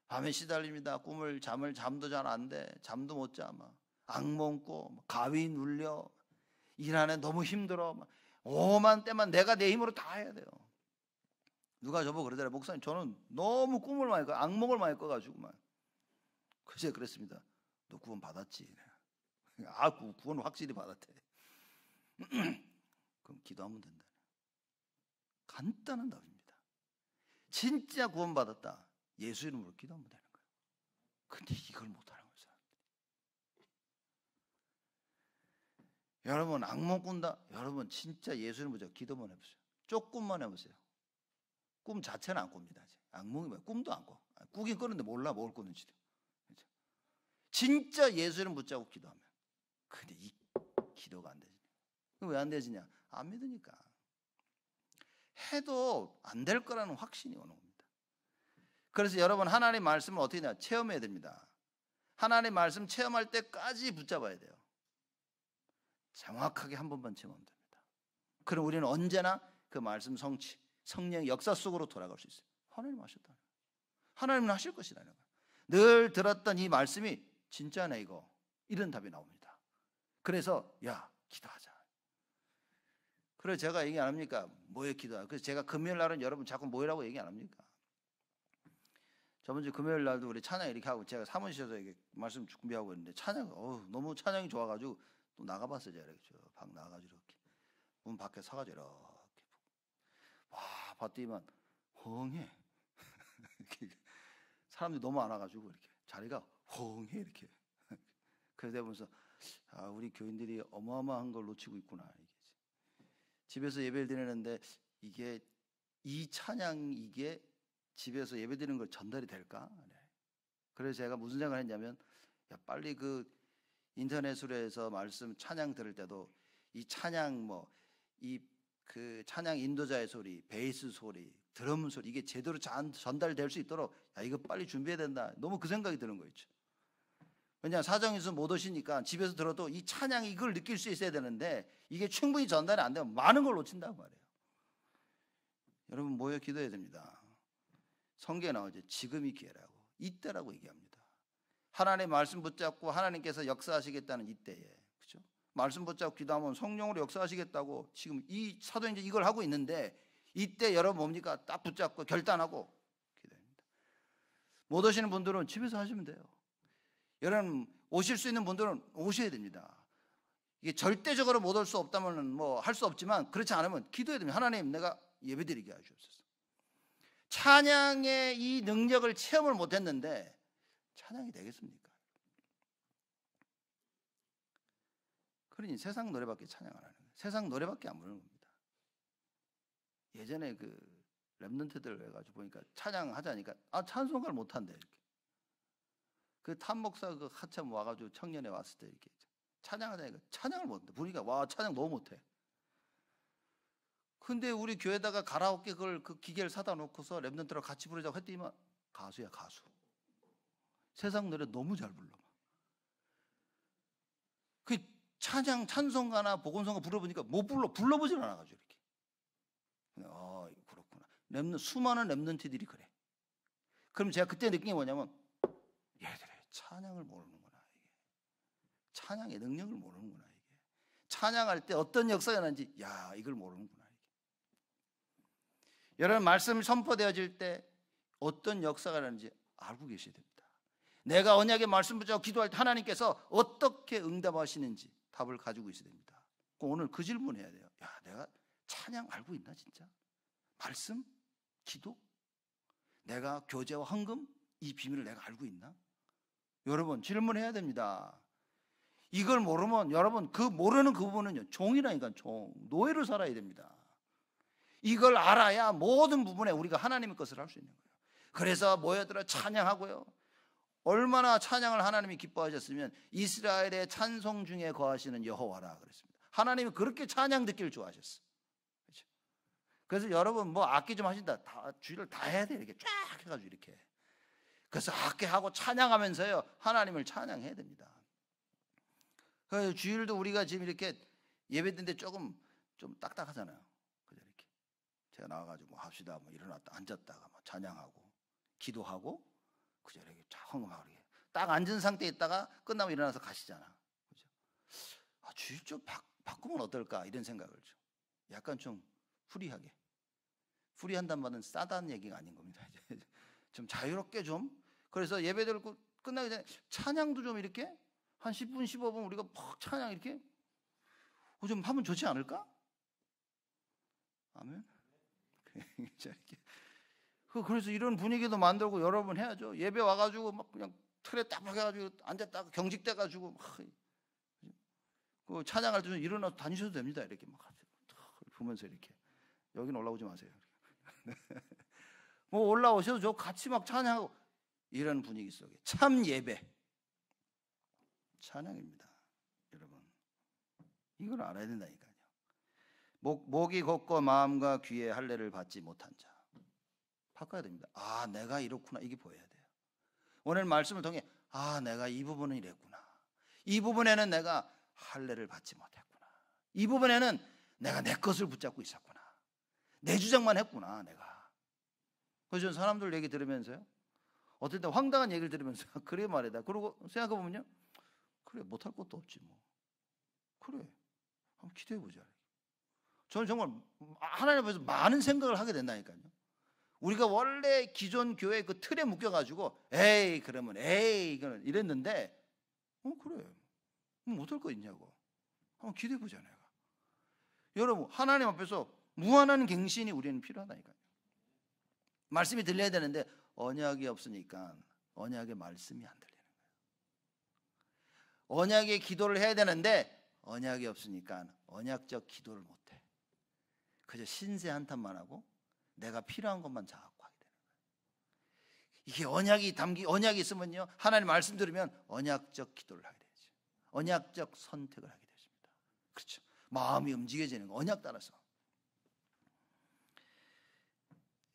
Speaker 1: 밤에 시달립니다. 잠도 잘 안 돼. 잠도 못 자. 악몽 꿔. 가위 눌려. 일 안에 너무 힘들어. 오만 때만 내가 내 힘으로 다 해야 돼요. 누가 저보고 그러더라고요. 목사님, 저는 너무 꿈을 많이 꿔, 악몽을 많이 꿔가지고 그제 그랬습니다. 너 구원 받았지? 아, 구원 확실히 받았대. 그럼 기도하면 된다. 간단한 답입니다. 진짜 구원 받았다. 예수 이름으로 기도하면 되는 거예요. 근데 이걸 못하는 거예요, 사람들이. 여러분 악몽 꾼다. 여러분 진짜 예수 이름으로 기도만 해보세요. 조금만 해보세요. 꿈 자체는 안 꿉니다. 악몽이 뭐야? 꿈도 안 꿔. 꾸긴 꾸는데 몰라 뭘 꾸는지도. 진짜 예수 이름 붙잡고 기도하면. 근데 이 기도가 안 되지. 왜 안 되지냐? 안 믿으니까. 해도 안 될 거라는 확신이 오는 겁니다. 그래서 여러분 하나님의 말씀을 어떻게 해야 체험해야 됩니다. 하나님의 말씀 체험할 때까지 붙잡아야 돼요. 정확하게 한 번만 체험하면 됩니다. 그럼 우리는 언제나 그 말씀 성취, 성령의 역사 속으로 돌아갈 수 있어요. 하나님 하셨다. 하나님은 하실 것이라는 거예요. 늘 들었던 이 말씀이 진짜네 이거. 이런 답이 나옵니다. 그래서 야 기도하자. 그래서 제가 얘기 안 합니까? 뭐에 기도하자. 그래서 제가 금요일 날은 여러분 자꾸 모이라고 얘기 안 합니까? 저번 주 금요일 날도 우리 찬양 이렇게 하고 제가 사무실에서 이렇게 말씀 준비하고 있는데 찬양 너무 찬양이 좋아가지고 또 나가봤어요. 제가 이렇게 밖 나가가지고 이렇게 문 밖에 서가지고 이렇게 와 봤더니만 헝해. 사람들이 너무 많아가지고 이렇게 자리가 헝해 이렇게. 그래서 내가 보면서 아 우리 교인들이 어마어마한 걸 놓치고 있구나. 이게. 집에서 예배를 드리는데 이게 이 찬양 이게 집에서 예배 드리는 걸 전달이 될까? 네. 그래서 제가 무슨 생각을 했냐면 야 빨리 그 인터넷으로 해서 말씀 찬양 들을 때도 이 찬양 그 찬양 인도자의 소리, 베이스 소리, 드럼 소리 이게 제대로 전달될 수 있도록 야 이거 빨리 준비해야 된다. 너무 그 생각이 드는 거 있죠. 왜냐하면 사정에서 못 오시니까 집에서 들어도 이 찬양이 이걸 느낄 수 있어야 되는데 이게 충분히 전달이 안 되면 많은 걸 놓친다고 말이에요. 여러분 모여 기도해야 됩니다. 성경에 나오죠. 지금이 기회라고. 이때라고 얘기합니다. 하나님의 말씀 붙잡고 하나님께서 역사하시겠다는 이때에. 그렇죠? 말씀 붙잡고 기도하면 성령으로 역사하시겠다고 지금 이 사도행전 이걸 하고 있는데 이때 여러분 뭡니까? 딱 붙잡고 결단하고 기도합니다. 못 오시는 분들은 집에서 하시면 돼요. 여러분 오실 수 있는 분들은 오셔야 됩니다. 이게 절대적으로 못 올 수 없다면 뭐 할 수 없지만 그렇지 않으면 기도해야 됩니다. 하나님 내가 예배드리게 하시옵소서. 찬양의 이 능력을 체험을 못했는데 찬양이 되겠습니까? 그러니 세상 노래밖에 찬양 안 하는 거예요. 세상 노래밖에 안 부르는 겁니다. 예전에 그 랩런트들 해가지고 보니까 찬양하자니까 아 찬송가를 못한대 이렇게. 그 탐 목사 그 한참 와가지고 청년회 왔을 때 이렇게 찬양하자니까 찬양을 못한대. 보니까 와 찬양 너무 못해. 근데 우리 교회다가 가라오케 그 기계를 사다 놓고서 랩런트랑 같이 부르자고 했더니만 가수야 가수. 세상 노래 너무 잘 불러. 그 찬송가나 복음성가 불러보니까 못 불러보질 않아가지고 이렇게. 아 그렇구나. 수많은 랩런트들이 그래. 그럼 제가 그때 느낀 게 뭐냐면 얘들아 찬양을 모르는구나. 이게. 찬양의 능력을 모르는구나. 이게. 찬양할 때 어떤 역사가 나는지 야, 이걸 모르는구나. 이게. 여러분 말씀이 선포되어질 때 어떤 역사가 나는지 알고 계셔야 됩니다. 내가 언약의 말씀 붙잡고 기도할 때 하나님께서 어떻게 응답하시는지 답을 가지고 있어야 됩니다. 오늘 그 질문해야 돼요. 야, 내가 찬양 알고 있나 진짜? 말씀? 기도? 내가 교제와 헌금? 이 비밀을 내가 알고 있나? 여러분 질문해야 됩니다. 이걸 모르면 여러분 그 모르는 그 부분은요 종이라니까 종, 노예로 살아야 됩니다. 이걸 알아야 모든 부분에 우리가 하나님의 것을 할 수 있는 거예요. 그래서 모여들어 찬양하고요. 얼마나 찬양을 하나님이 기뻐하셨으면 이스라엘의 찬송 중에 거하시는 여호와라 그랬습니다. 하나님이 그렇게 찬양 듣기를 좋아하셨어요. 그렇죠? 그래서 여러분 뭐 악기 좀 하신다, 다 주일을 다 해야 돼. 이렇게 쫙 해가지고 이렇게. 그래서 악기하고 찬양하면서요 하나님을 찬양해야 됩니다. 그래서 주일도 우리가 지금 이렇게 예배드는데 조금 좀 딱딱하잖아요. 그죠? 이렇게 제가 나와가지고 뭐 합시다, 뭐 일어났다 앉았다가 뭐 찬양하고 기도하고 그죠? 이렇게 쫙 헌금하고 이렇게 딱 앉은 상태에 있다가 끝나면 일어나서 가시잖아. 그죠? 아, 주일 좀 바꾸면 어떨까 이런 생각을 좀 약간 좀 프리하게. 프리한단 말은 싸다는 얘기가 아닌 겁니다. 좀 자유롭게 좀. 그래서 예배들 끝나기 전에 찬양도 좀 이렇게 한 10분 15분 우리가 퍽 찬양 이렇게 좀 하면 좋지 않을까? 아멘. 이렇게. 그래서 이런 분위기도 만들고 여러 번 해야죠. 예배 와가지고 막 그냥 틀에 딱 박혀가지고 앉았다가 경직돼가지고 막 그 찬양할 때 좀 일어나서 다니셔도 됩니다. 이렇게 막 보면서 이렇게. 여기는 올라오지 마세요. 뭐 올라오셔도 저 같이 막 찬양하고 이런 분위기 속에 참 예배 찬양입니다. 여러분 이걸 알아야 된다니까요. 목이 걷고 마음과 귀에 할례를 받지 못한 자 바꿔야 됩니다. 아, 내가 이렇구나. 이게 보여야 돼요. 오늘 말씀을 통해 아, 내가 이 부분은 이랬구나. 이 부분에는 내가 할례를 받지 못했구나. 이 부분에는 내가 내 것을 붙잡고 있었구나. 내 주장만 했구나 내가. 그래서 사람들 얘기 들으면서요 어떨 때 황당한 얘기를 들으면서 그래 말이다. 그러고 생각해보면요 그래 못할 것도 없지 뭐. 그래 한번 기도해보자. 저는 정말 하나님 앞에서 많은 생각을 하게 된다니까요. 우리가 원래 기존 교회 그 틀에 묶여가지고 에이 그러면 에이 이거는 이랬는데 그래 못할 거 있냐고 한번 기도해보자 내가. 여러분 하나님 앞에서 무한한 갱신이 우리는 필요하다니까요. 말씀이 들려야 되는데 언약이 없으니까 언약의 말씀이 안 들리는 거예요. 언약의 기도를 해야 되는데 언약이 없으니까 언약적 기도를 못해. 그저 신세 한탄만 하고 내가 필요한 것만 자꾸 하게 되는 거예요. 이게 언약이 있으면요 하나님 말씀 들으면 언약적 기도를 하게 되죠. 언약적 선택을 하게 되십니다. 그렇죠. 마음이 움직여지는 거 언약 따라서.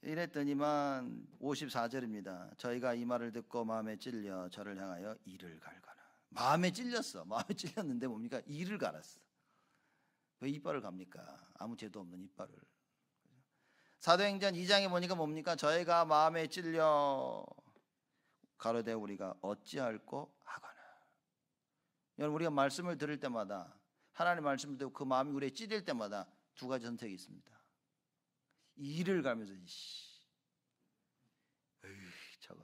Speaker 1: 이랬더니만 54절입니다. 저희가 이 말을 듣고 마음에 찔려 저를 향하여 이를 갈가나. 마음에 찔렸어. 마음에 찔렸는데 뭡니까? 이를 갈았어. 왜 이빨을 갑니까? 아무 죄도 없는 이빨을. 사도행전 2장에 보니까 뭡니까? 저희가 마음에 찔려 가로되 우리가 어찌할꼬 하거나. 여러분 우리가 말씀을 들을 때마다 하나님 말씀을 듣고 그 마음이 우리에 찔릴 때마다 두 가지 선택이 있습니다. 이를 가면서 저거.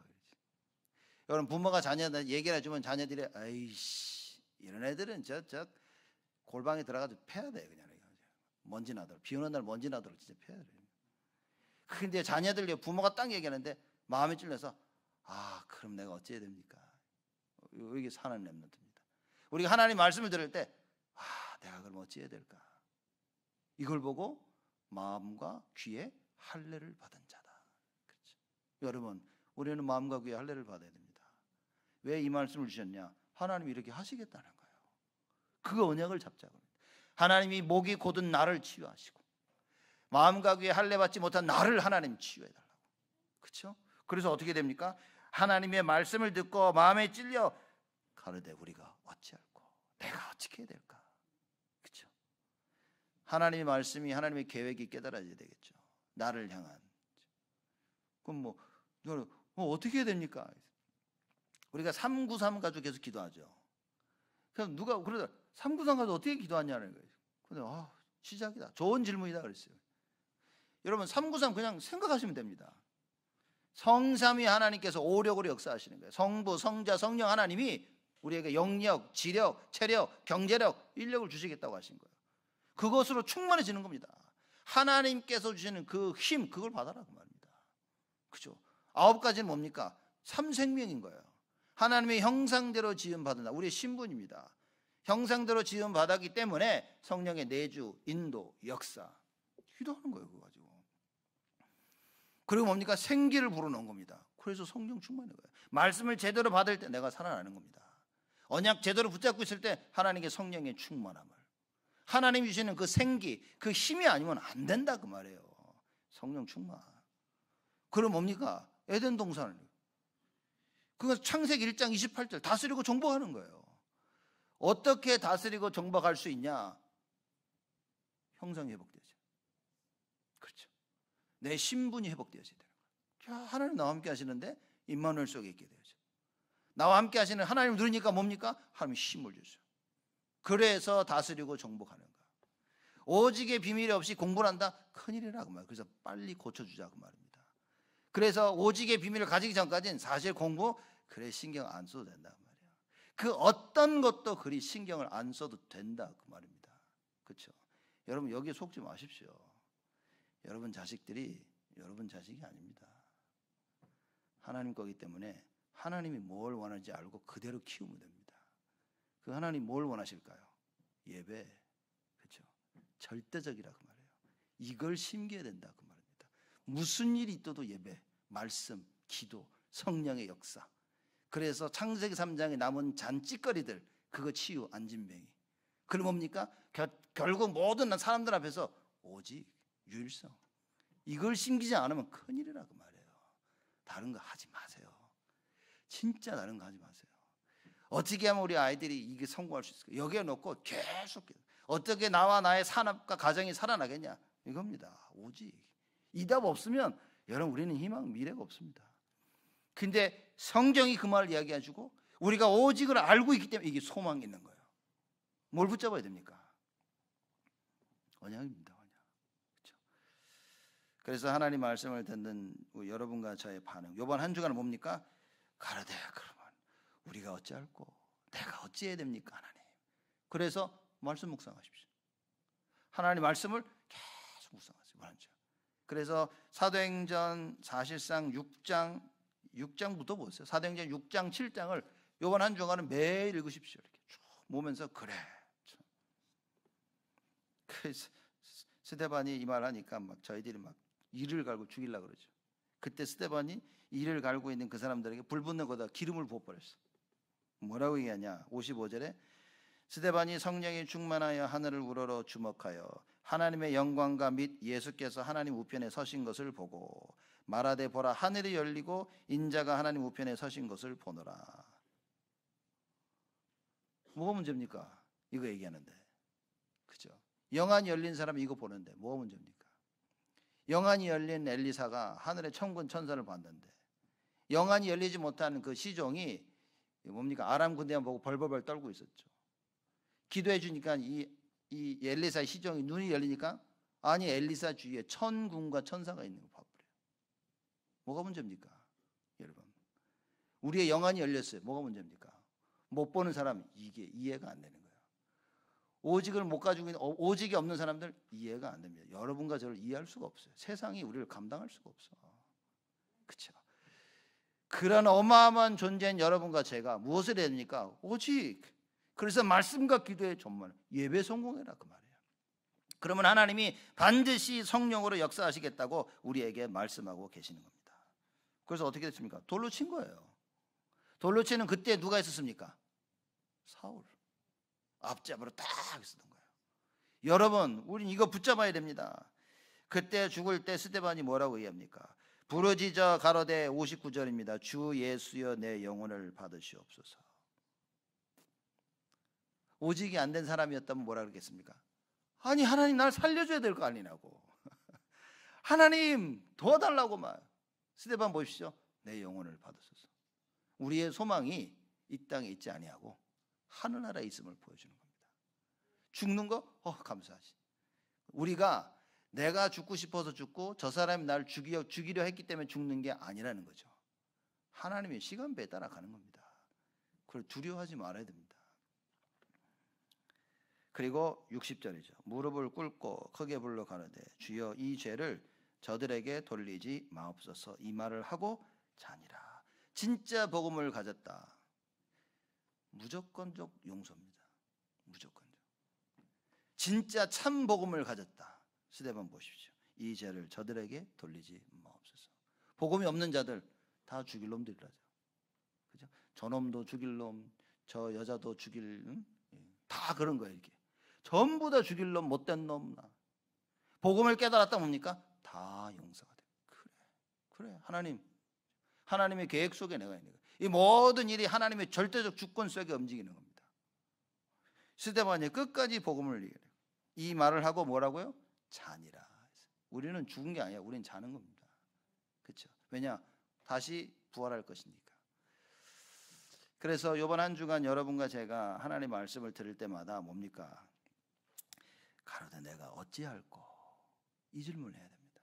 Speaker 1: 여러분 부모가 자녀들 얘기를 해주면 자녀들이 아이씨 이런 애들은 저 골방에 들어가서 패야 돼 그냥. 먼지 나도록 비 오는 날 먼지 나도록 진짜 패야 돼. 근데 자녀들 부모가 딱 얘기하는데 마음에 찔려서 아 그럼 내가 어찌해야 됩니까? 이게 사는 렘넌트입니다. 우리가 하나님 말씀을 들을 때 아 내가 그럼 어찌해야 될까? 이걸 보고 마음과 귀에 할례를 받은 자다. 그렇죠? 여러분 우리는 마음과 귀에 할례를 받아야 됩니다. 왜 이 말씀을 주셨냐? 하나님이 이렇게 하시겠다는 거예요. 그 언약을 잡자고. 하나님이 목이 곧은 나를 치유하시고 마음과 귀에 할례 받지 못한 나를 하나님 치유해달라고. 그렇죠? 그래서 어떻게 됩니까? 하나님의 말씀을 듣고 마음에 찔려 가로되 우리가 어찌할꼬 내가 어떻게 해야 될까? 그렇죠? 하나님의 말씀이 하나님의 계획이 깨달아져야 되겠죠. 나를 향한. 그럼 뭐 어떻게 해야 됩니까? 우리가 393 가지고 계속 기도하죠. 그럼 누가 그러다 393 가지고 어떻게 기도하냐는 거예요. 근데 시작이다. 좋은 질문이다 그랬어요. 여러분 393 그냥 생각하시면 됩니다. 성삼위 하나님께서 오력으로 역사하시는 거예요. 성부, 성자, 성령 하나님이 우리에게 영력, 지력, 체력, 경제력, 인력을 주시겠다고 하신 거예요. 그것으로 충만해지는 겁니다. 하나님께서 주시는 그 힘, 그걸 받아라 그 말입니다. 그죠? 9가지는 뭡니까? 3생명인 거예요. 하나님의 형상대로 지음받은다. 우리의 신분입니다. 형상대로 지음받았기 때문에 성령의 내주, 인도, 역사 기도하는 거예요. 그거 가지고. 그리고 뭡니까? 생기를 불어넣은 겁니다. 그래서 성령 충만한 거예요. 말씀을 제대로 받을 때 내가 살아나는 겁니다. 언약 제대로 붙잡고 있을 때 하나님께 성령의 충만함을, 하나님이 주시는 그 생기, 그 힘이 아니면 안 된다 그 말이에요. 성령 충만. 그럼 뭡니까? 에덴 동산을, 그건 창세기 1장 28절 다스리고 정복하는 거예요. 어떻게 다스리고 정복할 수 있냐? 형상이 회복되죠. 그렇죠. 내 신분이 회복되어져야 되는 거예요. 하나님 나와 함께 하시는데 임마누엘 속에 있게 되죠. 나와 함께 하시는 하나님을 누리니까 뭡니까? 하나님이 힘을 주죠. 그래서 다스리고 정복하는 거야. 오직의 비밀이 없이 공부를 한다? 큰일이라 그 말이에요. 그래서 빨리 고쳐주자 그 말입니다. 그래서 오직의 비밀을 가지기 전까지는 사실 공부 그래 신경 안 써도 된다 그 말이에요. 그 어떤 것도 그리 신경을 안 써도 된다 그 말입니다. 그렇죠? 여러분 여기에 속지 마십시오. 여러분 자식들이 여러분 자식이 아닙니다. 하나님 거기 때문에 하나님이 뭘 원하는지 알고 그대로 키우면 됩니다. 그 하나님 뭘 원하실까요? 예배. 그렇죠? 절대적이라 그 말이에요. 이걸 심겨야 된다 그 말입니다. 무슨 일이 있어도 예배, 말씀, 기도, 성령의 역사. 그래서 창세기 3장에 남은 잔짓거리들 그거 치유, 안진뱅이. 그럼 뭡니까? 결국 모든 사람들 앞에서 오직 유일성. 이걸 심기지 않으면 큰일이라 그 말이에요. 다른 거 하지 마세요. 진짜 다른 거 하지 마세요. 어떻게 하면 우리 아이들이 이게 성공할 수 있을까? 여기에 놓고 계속 어떻게 나와 나의 산업과 가정이 살아나겠냐? 이겁니다. 오직 이 답 없으면 여러분 우리는 희망, 미래가 없습니다. 근데 성경이 그 말을 이야기해주고 우리가 오직을 알고 있기 때문에 이게 소망이 있는 거예요. 뭘 붙잡아야 됩니까? 언약입니다. 언약. 그렇죠? 그래서 하나님 말씀을 듣는 여러분과 저의 반응. 이번 한 주간은 뭡니까? 가라되 그러면 우리가 어찌할꼬? 내가 어찌해야 됩니까 하나님? 그래서 말씀 묵상하십시오. 하나님 말씀을 계속 묵상하세요. 한 주. 그래서 사도행전 사실상 6장부터 보세요. 사도행전 6장 7장을 이번 한 주간은 매일 읽으십시오. 이렇게 쭉 보면서 그래. 스데반이 이 말하니까 막 저희들이 막 이를 갈고 죽이려고 그러죠. 그때 스데반이 이를 갈고 있는 그 사람들에게 불 붙는 거다 기름을 부어버렸어. 뭐라고 얘기하냐? 55절에 스데반이 성령이 충만하여 하늘을 우러러 주목하여 하나님의 영광과 및 예수께서 하나님 우편에 서신 것을 보고 말하되 보라 하늘이 열리고 인자가 하나님 우편에 서신 것을 보노라. 뭐가 문제입니까? 이거 얘기하는데. 그죠? 영안이 열린 사람이 이거 보는데 뭐가 문제입니까? 영안이 열린 엘리사가 하늘의 천군 천사를 봤는데 영안이 열리지 못하는 그 시종이 뭡니까? 아람 군대만 보고 벌벌벌 떨고 있었죠. 기도해 주니까 이 엘리사의 시종이 눈이 열리니까 아니 엘리사 주위에 천군과 천사가 있는 거 봐버려요. 뭐가 문제입니까? 여러분 우리의 영안이 열렸어요. 뭐가 문제입니까? 못 보는 사람 이게 이해가 안 되는 거예요. 오직을 못 가지고 있는 오직이 없는 사람들 이해가 안 됩니다. 여러분과 저를 이해할 수가 없어요. 세상이 우리를 감당할 수가 없어. 그렇죠? 그런 어마어마한 존재인 여러분과 제가 무엇을 해야 됩니까? 오직. 그래서 말씀과 기도에 전문 예배 성공해라 그 말이에요. 그러면 하나님이 반드시 성령으로 역사하시겠다고 우리에게 말씀하고 계시는 겁니다. 그래서 어떻게 됐습니까? 돌로 친 거예요. 돌로 치는 그때 누가 있었습니까? 사울. 앞잡으로 딱 있었던 거예요. 여러분 우린 이거 붙잡아야 됩니다. 그때 죽을 때 스데반이 뭐라고 얘기합니까? 부르짖어 가로되 59절입니다. 주 예수여 내 영혼을 받으시옵소서. 오직이 안 된 사람이었다면 뭐라 그러겠습니까? 아니 하나님 날 살려줘야 될 거 아니냐고. 하나님 도와달라고 말. 스데반 보십시오. 내 영혼을 받으소서. 우리의 소망이 이 땅에 있지 아니하고 하늘나라에 있음을 보여주는 겁니다. 죽는 거? 감사하지. 우리가 내가 죽고 싶어서 죽고 저 사람이 나를 죽이려 했기 때문에 죽는 게 아니라는 거죠. 하나님의 시간표에 따라 가는 겁니다. 그걸 두려워하지 말아야 됩니다. 그리고 60절이죠. 무릎을 꿇고 크게 불러 가로되 주여 이 죄를 저들에게 돌리지 마옵소서. 이 말을 하고 자니라. 진짜 복음을 가졌다. 무조건적 용서입니다. 무조건적. 진짜 참 복음을 가졌다. 스데반 보십시오. 이 죄를 저들에게 돌리지 마옵소서. 복음이 없는 자들 다 죽일 놈들이라죠. 그죠? 저놈도 죽일 놈, 저 여자도 죽일, 다 그런 거예요. 이게 전부 다 죽일 놈, 못된 놈. 복음을 깨달았다 뭡니까? 다 용서가 돼. 그래. 하나님의 계획 속에 내가 있는 거예요. 이 모든 일이 하나님의 절대적 주권 속에 움직이는 겁니다. 스데반이 끝까지 복음을 얘기해요. 이 말을 하고 뭐라고요? 자니라. 우리는 죽은 게 아니야. 우리는 자는 겁니다. 그렇죠? 왜냐? 다시 부활할 것이니까. 그래서 이번 한 주간 여러분과 제가 하나님의 말씀을 들을 때마다 뭡니까? 가로되 내가 어찌할꼬? 이 질문을 해야 됩니다.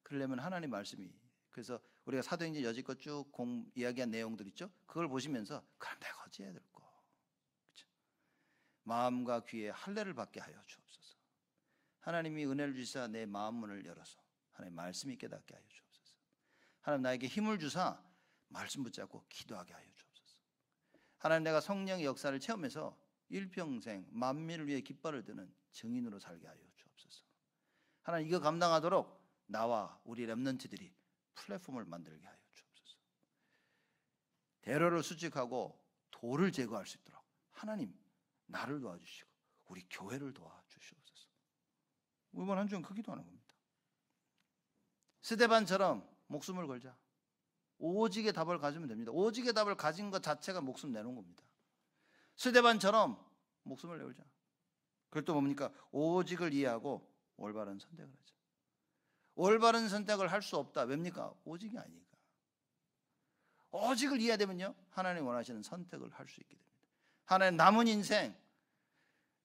Speaker 1: 그러려면 하나님 말씀이, 그래서 우리가 사도행전 여지껏 쭉 이야기한 내용들 있죠? 그걸 보시면서 그럼 내가 어찌해야 될꼬? 그렇죠? 마음과 귀에 할례를 받게 하여 주옵소서. 하나님이 은혜를 주시사 내 마음 문을 열어서 하나님 말씀이 깨닫게 하여 주옵소서. 하나님 나에게 힘을 주사 말씀 붙잡고 기도하게 하여 주옵소서. 하나님 내가 성령의 역사를 체험해서 일평생 만민을 위해 깃발을 드는 증인으로 살게 하여 주옵소서. 하나님 이거 감당하도록 나와 우리 렘넌트들이 플랫폼을 만들게 하여 주옵소서. 대로를 수직하고 돌을 제거할 수 있도록 하나님 나를 도와주시고 우리 교회를 도와주시옵소서. 이번 한 주는 그 기도하는 겁니다. 스데반처럼 목숨을 걸자. 오직의 답을 가지면 됩니다. 오직의 답을 가진 것 자체가 목숨 내놓은 겁니다. 스데반처럼 목숨을 내자. 그걸 또 뭡니까? 오직을 이해하고 올바른 선택을 하자. 올바른 선택을 할 수 없다. 왜입니까? 오직이 아니니까. 오직을 이해되면요 하나님 원하시는 선택을 할 수 있게 됩니다. 하나님 남은 인생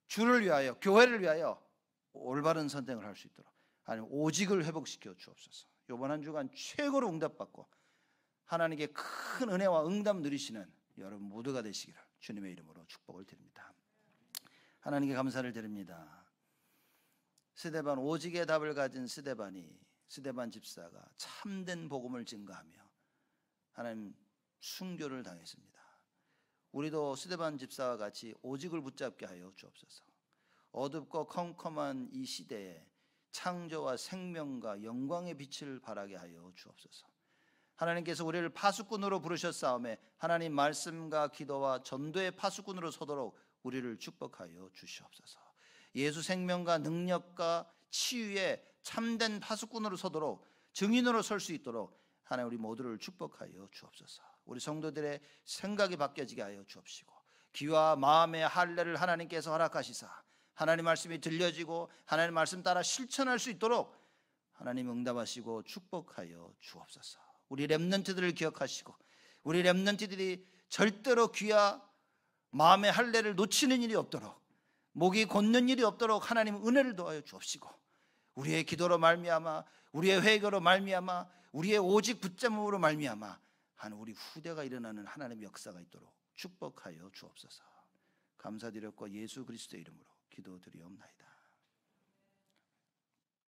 Speaker 1: 주를 위하여 교회를 위하여 올바른 선택을 할 수 있도록 하나님 오직을 회복시켜 주옵소서. 이번 한 주간 최고로 응답받고 하나님께 큰 은혜와 응답 누리시는 여러분 모두가 되시기를 주님의 이름으로 축복을 드립니다. 하나님께 감사를 드립니다. 스데반 오직의 답을 가진 스데반 집사가 참된 복음을 증거하며 하나님 순교를 당했습니다. 우리도 스데반 집사와 같이 오직을 붙잡게 하여 주옵소서. 어둡고 컴컴한 이 시대에 창조와 생명과 영광의 빛을 발하게 하여 주옵소서. 하나님께서 우리를 파수꾼으로 부르셨사오매 하나님 말씀과 기도와 전도의 파수꾼으로 서도록 우리를 축복하여 주시옵소서. 예수 생명과 능력과 치유의 참된 파수꾼으로 서도록 증인으로 설 수 있도록 하나님 우리 모두를 축복하여 주옵소서. 우리 성도들의 생각이 바뀌어지게 하여 주옵시고 귀와 마음의 할례를 하나님께서 허락하시사 하나님 말씀이 들려지고 하나님 말씀 따라 실천할 수 있도록 하나님 응답하시고 축복하여 주옵소서. 우리 렘넌트들을 기억하시고 우리 렘넌트들이 절대로 귀와 마음의 할례를 놓치는 일이 없도록 목이 곧는 일이 없도록 하나님 은혜를 도와여 주옵시고 우리의 기도로 말미암아 우리의 회개로 말미암아 우리의 오직 붙잡음으로 말미암아 하는 우리 후대가 일어나는 하나님의 역사가 있도록 축복하여 주옵소서. 감사드렸고 예수 그리스도의 이름으로 기도드리옵나이다.